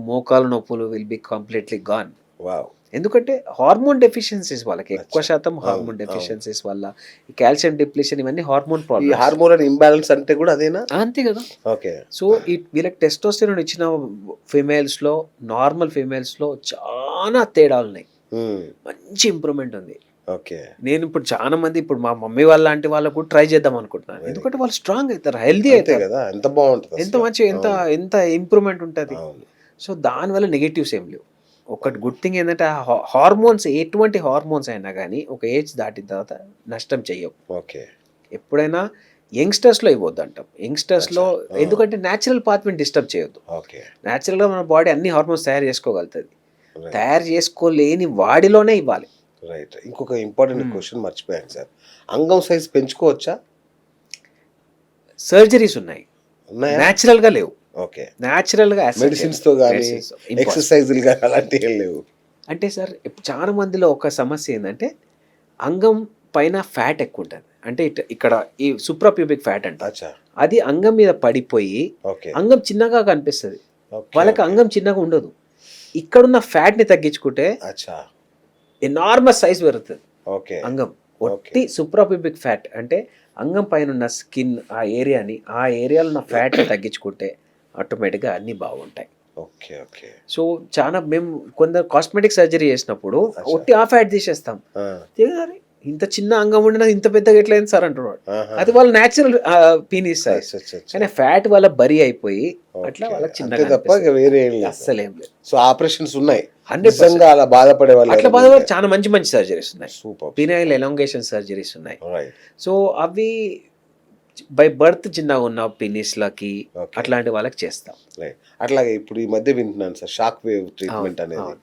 Speaker 2: మోకాలు నొప్పులు will be completely gone.
Speaker 1: Wow.
Speaker 2: ఎందుకంటే హార్మోన్ డెఫిషియన్సీస్ వాళ్ళకి ఎక్కువ శాతం హార్మోన్
Speaker 1: అవును,
Speaker 2: డెఫిషియన్సీస్ వల్ల ఈ కాల్షియం డిప్లీషన్ ఇవన్నీ హార్మోన్
Speaker 1: ఈ
Speaker 2: ప్రాబ్లమ్.
Speaker 1: హార్మోనల్ ఇంబ్యాలెన్స్ అంటే కూడా అదేనా?
Speaker 2: అంతే కదా.
Speaker 1: ఓకే.
Speaker 2: సో ఈ వీళ్ళకి టెస్టోస్టెరాన్ ఇచ్చిన ఫీమేల్స్లో నార్మల్ ఫీమేల్స్లో చాలా తేడాలు ఉన్నాయి, మంచి ఇంప్రూవ్మెంట్ ఉంది.
Speaker 1: ఓకే.
Speaker 2: నేను ఇప్పుడు చాలా మంది ఇప్పుడు మా మమ్మీ వాళ్ళ లాంటి వాళ్ళకు కూడా ట్రై చేద్దాం అనుకుంటున్నాను. ఎందుకంటే వాళ్ళు స్ట్రాంగ్ అవుతారు, హెల్దీ
Speaker 1: అంతే
Speaker 2: అవుతారు,
Speaker 1: కదా, ఎంత బాగుంటుంది
Speaker 2: ఎంత
Speaker 1: అసలు.
Speaker 2: మంచి ఎంత ఇంప్రూవ్మెంట్ ఉంటుంది.
Speaker 1: అవును.
Speaker 2: సో దానివల్ల నెగటివ్స్ ఏం లేవు. ఒకటి గుడ్ థింగ్ ఏంటంటే హార్మోన్స్ ఎటువంటి హార్మోన్స్ అయినా కానీ ఒక ఏజ్ దాటిన తర్వాత నష్టం చెయ్యవు.
Speaker 1: ఓకే.
Speaker 2: ఎప్పుడైనా యంగ్స్టర్స్లో ఇవ్వద్దు అంటాం. యంగ్స్టర్స్లో
Speaker 1: అచ్చా.
Speaker 2: ఎందుకంటే న్యాచురల్ పాత్వేని డిస్టర్బ్ చేయొద్దు.
Speaker 1: ఓకే.
Speaker 2: న్యాచురల్గా మన బాడీ అన్ని హార్మోన్స్ తయారు చేసుకోగలుగుతుంది.
Speaker 1: Right.
Speaker 2: తయారు చేసుకోలేని వాడిలోనే ఇవ్వాలి.
Speaker 1: రైట్. ఇంకొక ఇంపార్టెంట్ క్వశ్చన్ మర్చిపోయాను సార్. అంగం సైజ్ పెంచుకోవచ్చా?
Speaker 2: సర్జరీస్ ఉన్నాయి,
Speaker 1: ఉన్నాయా?
Speaker 2: న్యాచురల్గా లేవు.
Speaker 1: ఓకే.
Speaker 2: న్యాచురల్గా
Speaker 1: మెడిసిన్స్ తో కానీ ఎక్సర్సైజులు కానీ అలాంటివి ఏం లేవు.
Speaker 2: అంటే సార్ ఇప్పుడు చాలా మందిలో ఒక సమస్య ఏంటంటే అంగం పైన ఫ్యాట్ ఎక్కువ ఉంటుంది. అంటే ఇక్కడ ఈ సూప్రాప్యూబిక్ ఫ్యాట్ అంటే
Speaker 1: అచ్చా.
Speaker 2: అది అంగం మీద పడిపోయి
Speaker 1: ఓకే.
Speaker 2: అంగం చిన్నగా కనిపిస్తుంది.
Speaker 1: ఓకే.
Speaker 2: వాళ్ళకి అంగం చిన్నగా ఉండదు. ఇక్కడున్న ఫ్యాట్ని తగ్గించుకుంటే
Speaker 1: అచ్చా.
Speaker 2: ఎనార్మస్ సైజ్ పెరుగుతుంది.
Speaker 1: ఓకే.
Speaker 2: అంగం ఒట్టి సూప్రాపిబిక్ ఫ్యాట్ అంటే అంగం పైన ఉన్న స్కిన్ ఆ ఏరియాలో ఉన్న ఫ్యాట్ తగ్గించుకుంటే ఆటోమేటిక్గా అన్నీ బాగుంటాయి.
Speaker 1: ఓకే. ఓకే.
Speaker 2: సో చాలా మేము కొందరు కాస్మెటిక్ సర్జరీ చేసినప్పుడు ఒట్టి ఆ ఫ్యాట్ తీసేస్తాం. అరే ఇంత చిన్న అంగం ఉండినా ఇంత పెద్దగా ఎట్లయింది సార్ అంటున్నాడు. అది వాళ్ళ న్యాచురల్ పీనిస్ సైజ్, కానీ ఫ్యాట్ వల్ల బరీ అయిపోయి అట్లా వాళ్ళకి చిన్నగా
Speaker 1: తప్ప వేరే
Speaker 2: అస్సలు ఏం లేదు.
Speaker 1: సో ఆపరేషన్స్ ఉన్నాయి
Speaker 2: 100%.
Speaker 1: అలా బాధపడే వాళ్ళు,
Speaker 2: అట్లా బాధపడే చాలా మంచి మంచి సర్జరీస్ ఉన్నాయి.
Speaker 1: సూపర్.
Speaker 2: పీనైల్ ఎలాంగేషన్ సర్జరీస్ ఉన్నాయి. సో అవి బై బర్త్ చిన్నగా ఉన్న పీనిస్లకి అట్లాంటి వాళ్ళకి చేస్తాం.
Speaker 1: అట్లాగే ఇప్పుడు ఈ మధ్య వింటున్నాను సార్ షాక్ వేవ్ ట్రీట్మెంట్ అనేది.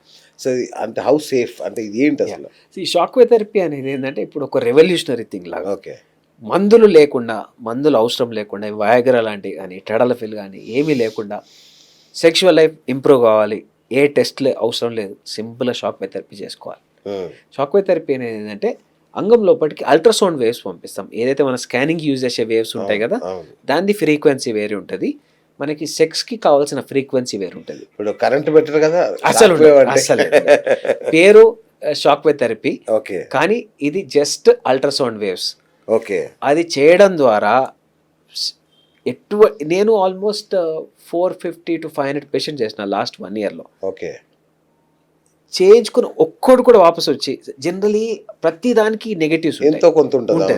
Speaker 1: సో అంటే హౌ సేఫ్ అంటే ఇది ఏంటి అసలు?
Speaker 2: ఈ షాక్ వేవ్ థెరపీ అనేది ఏంటంటే ఇప్పుడు ఒక రెవల్యూషనరీ థింగ్ లాగా.
Speaker 1: ఓకే.
Speaker 2: మందులు లేకుండా, మందులు అవసరం లేకుండా, వయాగ్రా లాంటివి కానీ టెడలఫిల్ కానీ ఏమీ లేకుండా సెక్షువల్ లైఫ్ ఇంప్రూవ్ కావాలి, ఏ టెస్ట్లు అవసరం లేదు, సింపుల్గా షాక్ వేవ్ థెరపీ చేసుకోవాలి. షాక్ వేవ్ థెరపీ అనేది ఏంటంటే అంగం లోపలికి అల్ట్రాసౌండ్ వేవ్స్ పంపిస్తాం. ఏదైతే మన స్కానింగ్ యూజ్ చేసే వేవ్స్ ఉంటాయి కదా, దాని ఫ్రీక్వెన్సీ వేరే ఉంటుంది, మనకి సెక్స్కి కావాల్సిన ఫ్రీక్వెన్సీ వేరు ఉంటుంది.
Speaker 1: ఇప్పుడు కరెంట్ బెటర్ కదా
Speaker 2: అసలు పేరు షాక్ వేవ్ థెరపీ.
Speaker 1: ఓకే.
Speaker 2: కానీ ఇది జస్ట్ అల్ట్రాసౌండ్ వేవ్స్.
Speaker 1: ఓకే.
Speaker 2: అది చేయడం ద్వారా నేను ఆల్మోస్ట్ 450 to 500 పేషెంట్ చేసిన లాస్ట్ 1 yearలో.
Speaker 1: ఓకే.
Speaker 2: చేయించుకుని ఒక్కడు కూడా వాపసు వచ్చి, జనరలీ ప్రతి దానికి నెగటివ్స్
Speaker 1: ఎంతో కొంత ఉంటుంది.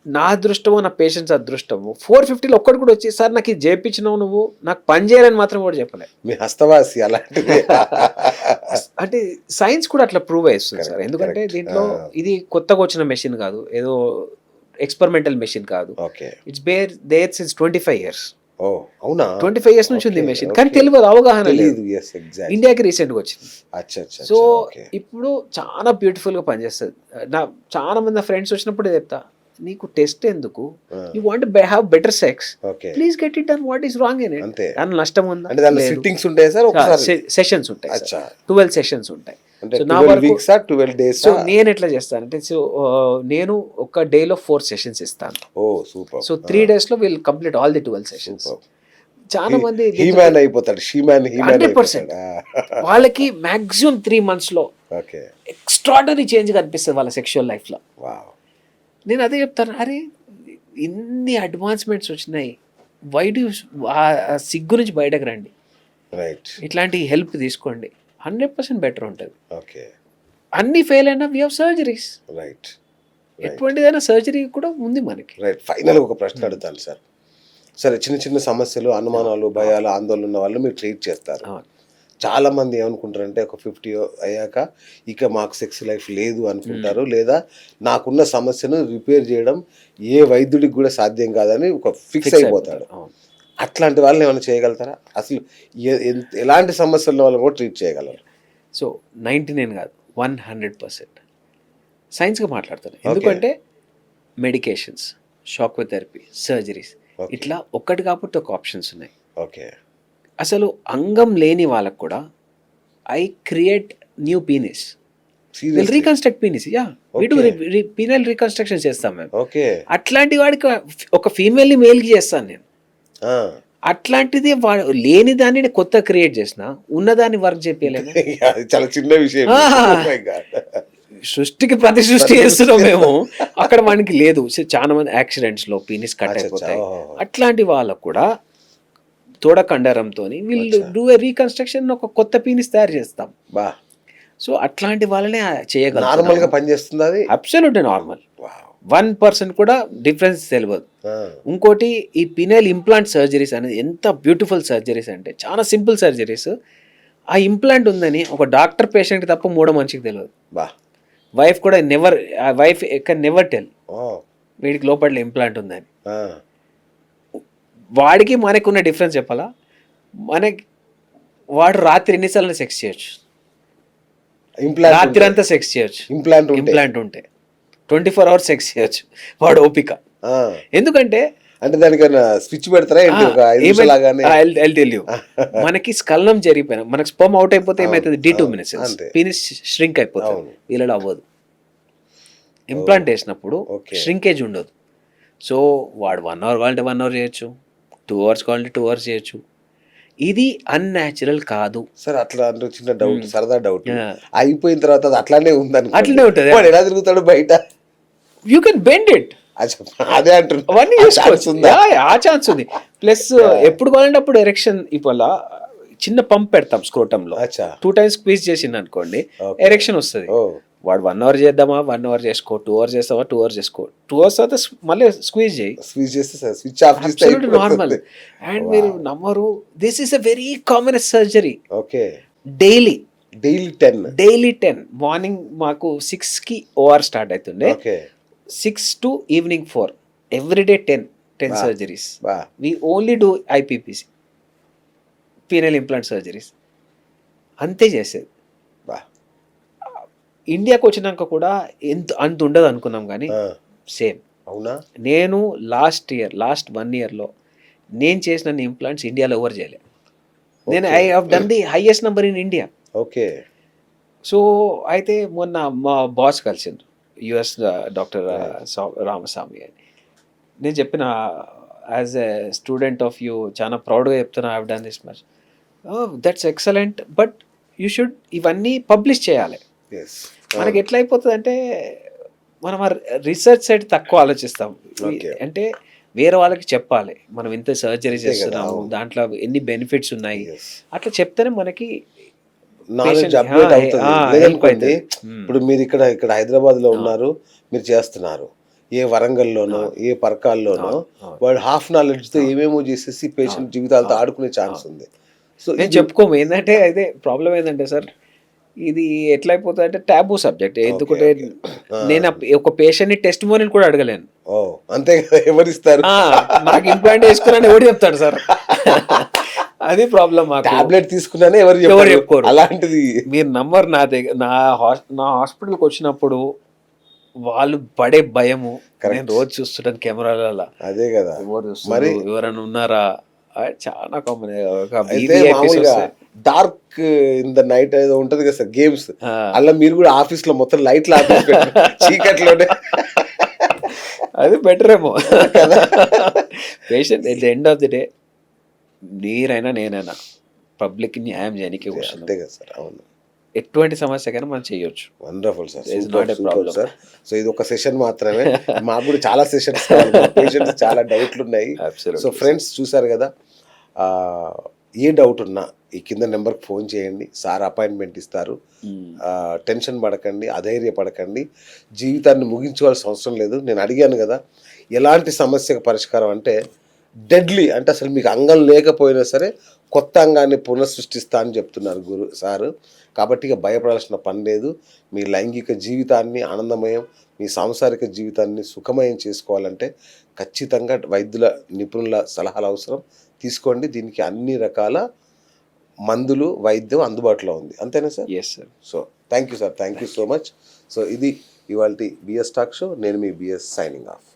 Speaker 2: నా అదృష్టమో నా పేషెంట్స్ అదృష్టము 450లో ఒక్కడు కూడా వచ్చి సార్ నాకు ఇది చేయించినావు నువ్వు, నాకు పని చేయాలని మాత్రం కూడా చెప్పలేదు.
Speaker 1: మీ హస్తవాసి అలాంటిది.
Speaker 2: అంటే సైన్స్ కూడా అట్లా ప్రూవ్ చేస్తుంది సార్. ఎందుకంటే దీంట్లో ఇది కొత్తగా వచ్చిన మెషిన్ కాదు, ఏదో ఎక్స్పెరిమెంటల్ మెషిన్ కాదు. It's there since 25 years.
Speaker 1: అవునా?
Speaker 2: 25 years నుంచి ఉంది మెషిన్, కానీ తెలియదు, అవగాహన లేదు. ఇండియాకి రీసెంట్గా వచ్చింది. సో ఇప్పుడు చాలా బ్యూటిఫుల్ గా పనిచేస్తుంది. చాలా మంది ఫ్రెండ్స్ వచ్చినప్పుడు చెప్తా, నీకు టెస్ట్ ఎందుకు, you want have better sex, please get it done, what is wrong in it. దాని నష్టం ఉందా? సెషన్స్ ఉంటాయి, 12 సెషన్స్ ఉంటాయి. సో నేను ఎట్లా చేస్తానంటే, సో నేను ఒక డేలో 4 సెషన్స్ ఇస్తాను. సో 3 days లో will complete all the 12 sessions. చాలా మంది 100% వాళ్ళకి మాక్సిమం 3 months లో ఎక్స్ట్రాడనరీ చేంజ్ కనిపిస్తుంది వాళ్ళ సెక్షువల్ లైఫ్ లో. నేను అదే చెప్తాను, అరే ఇన్ని అడ్వాన్స్మెంట్స్ వచ్చినాయి, వై డూ సిగ్గు నుంచి బయటకు రండి, ఇట్లాంటి హెల్ప్ తీసుకోండి, 100% బెటర్ ఉంటుంది. అన్ని ఫెయిల్ అయినా వీ హావ్ సర్జరీస్. ఎటువంటిదైనా సర్జరీ కూడా ఉంది మనకి.
Speaker 1: ఫైనల్ ఒక ప్రశ్న అడుగుతాను సార్. సరే, చిన్న చిన్న సమస్యలు, అనుమానాలు, భయాలు, ఆందోళన ఉన్న వాళ్ళు మీరు ట్రీట్ చేస్తారు. చాలా మంది ఏమనుకుంటారంటే ఒక 50 అయ్యాక ఇక మాకు సెక్స్ లైఫ్ లేదు అనుకుంటారు, లేదా నాకున్న సమస్యను రిపేర్ చేయడం ఏ వైద్యుడికి కూడా సాధ్యం కాదని ఒక ఫిక్స్ అయిపోతాడు. అట్లాంటి వాళ్ళని ఏమైనా చేయగలుగుతారా? అసలు ఎలాంటి సమస్యల వాళ్ళని కూడా ట్రీట్ చేయగలరు?
Speaker 2: సో 99 కాదు, 100% సైన్స్గా మాట్లాడతాను. ఎందుకంటే medications, shock wave therapy, surgeries, ఇట్లా ఒక్కటి కాబట్టి ఒక ఆప్షన్స్ ఉన్నాయి.
Speaker 1: ఓకే.
Speaker 2: అసలు అంగం లేని వాళ్ళకు కూడా I create new penis, reconstruct penis. Penal reconstruction చేస్తాం మేము. అట్లాంటి వాడికి ఒక ఫీమేల్ని మేల్కి చేస్తాను నేను. అట్లాంటిది వాడు లేని దాన్ని కొత్త క్రియేట్ చేసిన, ఉన్నదాన్ని వర్క్ చేయలేము.
Speaker 1: చాలా చిన్న విషయం.
Speaker 2: సృష్టికి ప్రతి సృష్టి చేస్తున్నాం మేము, అక్కడ మనకి లేదు. చాలా మంది యాక్సిడెంట్స్ లో పీనిస్ కట్ అయిపోతాయి. అట్లాంటి వాళ్ళకు కూడా తోడ కండరంతో వీళ్ళు డూ ఏ రీకన్స్ట్రక్షన్, ఒక కొత్త పీనిస్ తయారు చేస్తాం. సో అట్లాంటి వాళ్ళనే చేయగలం.
Speaker 1: నార్మల్గా పనిచేస్తుంది అది?
Speaker 2: Absolutely normal. 1% కూడా డిఫరెన్స్ తెలియదు. ఇంకోటి, ఈ పినైల్ ఇంప్లాంట్ సర్జరీస్ అనేది ఎంత బ్యూటిఫుల్ సర్జరీస్ అంటే, చాలా సింపుల్ సర్జరీస్. ఆ ఇంప్లాంట్ ఉందని ఒక డాక్టర్ పేషెంట్కి తప్ప మూడో మనిషికి తెలియదు. వైఫ్ కూడా నెవర్ టెల్ వీడికి లోపల ఇంప్లాంట్ ఉందని. వాడికి మనకున్న డిఫరెన్స్ చెప్పాలా? వాడు రాత్రి ఎన్నిసార్లు సెక్స్ చేయొచ్చు, రాత్రి అంతా సెక్స్ చేయొచ్చు. ఇంప్లాంట్ ఉంటే 24 hours సెక్స్ చేయొచ్చు వాడు ఓపిక. ఎందుకంటే
Speaker 1: అంటే దానికన్నా స్విచ్ పెడతారా?
Speaker 2: మనకి స్కలనం జరిగిపోయినా, మనకి స్పర్మ్ అవుట్ అయిపోతే ఏమైతుంది, D2 minutes పీనిస్ ష్రింక్ అయిపోతుంది. వీళ్ళలో అవ్వదు. ఇంప్లాంట్ వేసినప్పుడు ష్రింకేజ్ ఉండదు. సో వాడు 1 hour కావాలంటే 1 hour చేయొచ్చు, 2 hours కావాలంటే 2 hours చేయొచ్చు. ఇది అన్యాచురల్ కాదు.
Speaker 1: సార్ అట్లా అంటే చిన్న డౌట్, సరదా డౌట్,
Speaker 2: Yeah.
Speaker 1: అయిపోయిన తర్వాత అది అట్లానే ఉందని
Speaker 2: అట్లనే ఉంటది.
Speaker 1: వాడు ఎలా తిరుగుతాడు బయట?
Speaker 2: యూ కెన్ బెండ్ ఇట్,
Speaker 1: అదే అంటున్నా,
Speaker 2: అవన్నీ
Speaker 1: ఆ
Speaker 2: చేసుకోవచ్చు.
Speaker 1: chance ఉందా?
Speaker 2: ఆ ఛాన్స్ ఉంది. ప్లస్ ఎప్పుడు కావాలంటే అప్పుడు ఎరెక్షన్ ఇవాళ చిన్న పంప్ పెడతాం స్క్రోటంలో,
Speaker 1: అచ్చా
Speaker 2: 2 times స్క్వీజ్ చేసింది అనుకోండి,
Speaker 1: Okay.
Speaker 2: ఎరెక్షన్ వస్తుంది.
Speaker 1: ఓ
Speaker 2: వాడు 1 hour చేద్దామా, 1 hour చేసుకో, 2 hours చేస్తావా, 2 hours చేసుకో, 2 hours తర్వాత మళ్ళీ స్క్వీజ్ చేయి,
Speaker 1: స్విచ్ చేస్తే సార్ స్విచ్ ఆఫ్ చేస్తే
Speaker 2: అబ్సల్యూట్ నార్మల్. అండ్ మీరు నమ్మరు, this is a very common surgery.
Speaker 1: Okay
Speaker 2: daily
Speaker 1: daily 10.
Speaker 2: Morning మాకు 6కి ఓఆర్ స్టార్ట్ అవుతుండే,
Speaker 1: okay
Speaker 2: 6 to evening 4, everyday 10
Speaker 1: Wow.
Speaker 2: Surgeries.
Speaker 1: బా
Speaker 2: we only do IPPC, penile implant surgeries, అంతే చేసేది.
Speaker 1: బా
Speaker 2: ఇండియాకి వచ్చినాక కూడా అంత ఉండదు అనుకున్నాం, కానీ
Speaker 1: ఆ,
Speaker 2: సేమ్.
Speaker 1: అవునా?
Speaker 2: నేను లాస్ట్ 1 yearలో నేను చేసిన ఇంప్లాంట్స్ ఇండియాలో ఎవరు చేయలేదు. నేను I have done the highest number in India.
Speaker 1: Okay
Speaker 2: so అయితే మొన్న మా బాస్ కలిసిండ్రు, యుఎస్ డాక్టర్ రామస్వామి అని. నేను చెప్పిన, as a student of you చాలా ప్రౌడ్గా చెప్తున్నా, I have done this much, that's excellent, but you should ఇవన్నీ పబ్లిష్ చేయాలి.
Speaker 1: ఎస్
Speaker 2: మనకి ఎట్లా అయిపోతుంది అంటే, మనం రీసెర్చ్ సైడ్ తక్కువ ఆలోచిస్తాం.
Speaker 1: Okay.
Speaker 2: అంటే వేరే వాళ్ళకి చెప్పాలి, మనం ఇంత సర్జరీ
Speaker 1: అంతే కదా,
Speaker 2: చేస్తున్నాము,
Speaker 1: అవును.
Speaker 2: దాంట్లో ఎన్ని బెనిఫిట్స్ ఉన్నాయి,
Speaker 1: Yes.
Speaker 2: అట్లా చెప్తేనే మనకి
Speaker 1: నాలెడ్జ్
Speaker 2: patient-
Speaker 1: అప్డేట్
Speaker 2: ఆ,
Speaker 1: అవుతుంది.
Speaker 2: ఆ,
Speaker 1: లేదనుకోండి,
Speaker 2: help అవుతుంది.
Speaker 1: ఇప్పుడు మీరు ఇక్కడ హైదరాబాద్ లో ఉన్నారు, మీరు చేస్తున్నారు, ఏ వరంగల్లోనో ఏ పరకాల్లోనో
Speaker 2: అవును.
Speaker 1: వాడు హాఫ్ నాలెడ్జ్ తో ఏమేమో చేసేసి పేషెంట్ జీవితాలతో ఆడుకునే ఛాన్స్ ఉంది. సో
Speaker 2: నేను చెప్పుకోము. ఏంటంటే అయితే ప్రాబ్లం ఏంటంటే సార్, ఇది ఎట్లా అయిపోతుంది అంటే టాబూ సబ్జెక్ట్. ఎందుకంటే
Speaker 1: okay.
Speaker 2: నేను ఒక పేషెంట్ని టెస్ట్ మోనిల్ కూడా అడగలేను.
Speaker 1: ఓ అంతే కదా, ఎవరిస్తారు?
Speaker 2: నాకు ఇంప్లాంట్ వేసుకున్నాను ఎవరు చెప్తాడు సార్? అది ప్రాబ్లం మాకు.
Speaker 1: టాబ్లెట్ తీసుకున్నానే ఎవరు
Speaker 2: ఎవరు
Speaker 1: చెప్పారు?
Speaker 2: చెప్పుకోరు.
Speaker 1: అలాంటిది
Speaker 2: మీరు నంబర్ నా దగ్గర, నా హాస్పిటల్కి వచ్చినప్పుడు వాళ్ళు పడే భయము నేను రోజు చూస్తుంటాను కెమెరాలలో.
Speaker 1: అదే కదా.
Speaker 2: ఎవరు
Speaker 1: మరి
Speaker 2: చూస్తున్నారు, ఎవరైనా ఉన్నారా, చాలా కామన్.
Speaker 1: అయితే మామూలుగా డార్క్ ఇన్ ద నైట్ ఏదో ఉంటది కదా సార్, గేమ్స్, అలా మీరు కూడా ఆఫీస్ లో మొత్తం లైట్లు ఆఫీస్ చీకట్లోనే
Speaker 2: అది బెటర్ ఏమో patient at the end of the day మీరైనా నేనైనా పబ్లిక్ న్యాయం చేయడానికి
Speaker 1: అంతే
Speaker 2: కూర్చున్నాం.
Speaker 1: కదా సార్. అవును,
Speaker 2: ఎటువంటి సమస్యకైనా మనం చేయొచ్చు.
Speaker 1: Wonderful sir,
Speaker 2: There is not a problem.
Speaker 1: Sir. So ఇది ఒక సెషన్ మాత్రమే, మాకు కూడా చాలా సెషన్స్ పేషెంట్స్ చాలా డౌట్లు ఉన్నాయి.
Speaker 2: Absolutely.
Speaker 1: సో ఫ్రెండ్స్ చూసారు కదా, ఏ డౌట్ ఉన్నా ఈ కింద నెంబర్కి ఫోన్ చేయండి, సార్ అపాయింట్మెంట్ ఇస్తారు. టెన్షన్ పడకండి, అధైర్యపడకండి, జీవితాన్ని ముగించుకోవాల్సిన అవసరం లేదు. నేను అడిగాను కదా ఎలాంటి సమస్యకు పరిష్కారం అంటే, డెడ్లీ అంటే అసలు మీకు అంగం లేకపోయినా సరే కొత్త అంగాన్ని పునఃసృష్టిస్తా అని చెప్తున్నారు సారు. కాబట్టి ఇక భయపడాల్సిన పని లేదు. మీ లైంగిక జీవితాన్ని ఆనందమయం, మీ సాంసారిక జీవితాన్ని సుఖమయం చేసుకోవాలంటే ఖచ్చితంగా వైద్యుల నిపుణుల సలహాలు అవసరం. తీసుకోండి, దీనికి అన్ని రకాల మందులు వైద్యం అందుబాటులో ఉంది. అంతేనా sir?
Speaker 2: Yes sir.
Speaker 1: So thank you sir, thank you so much. So ఇది ఇవాళ బిఎస్ టాక్ షో. నేను మీ బిఎస్ సైనింగ్ ఆఫ్.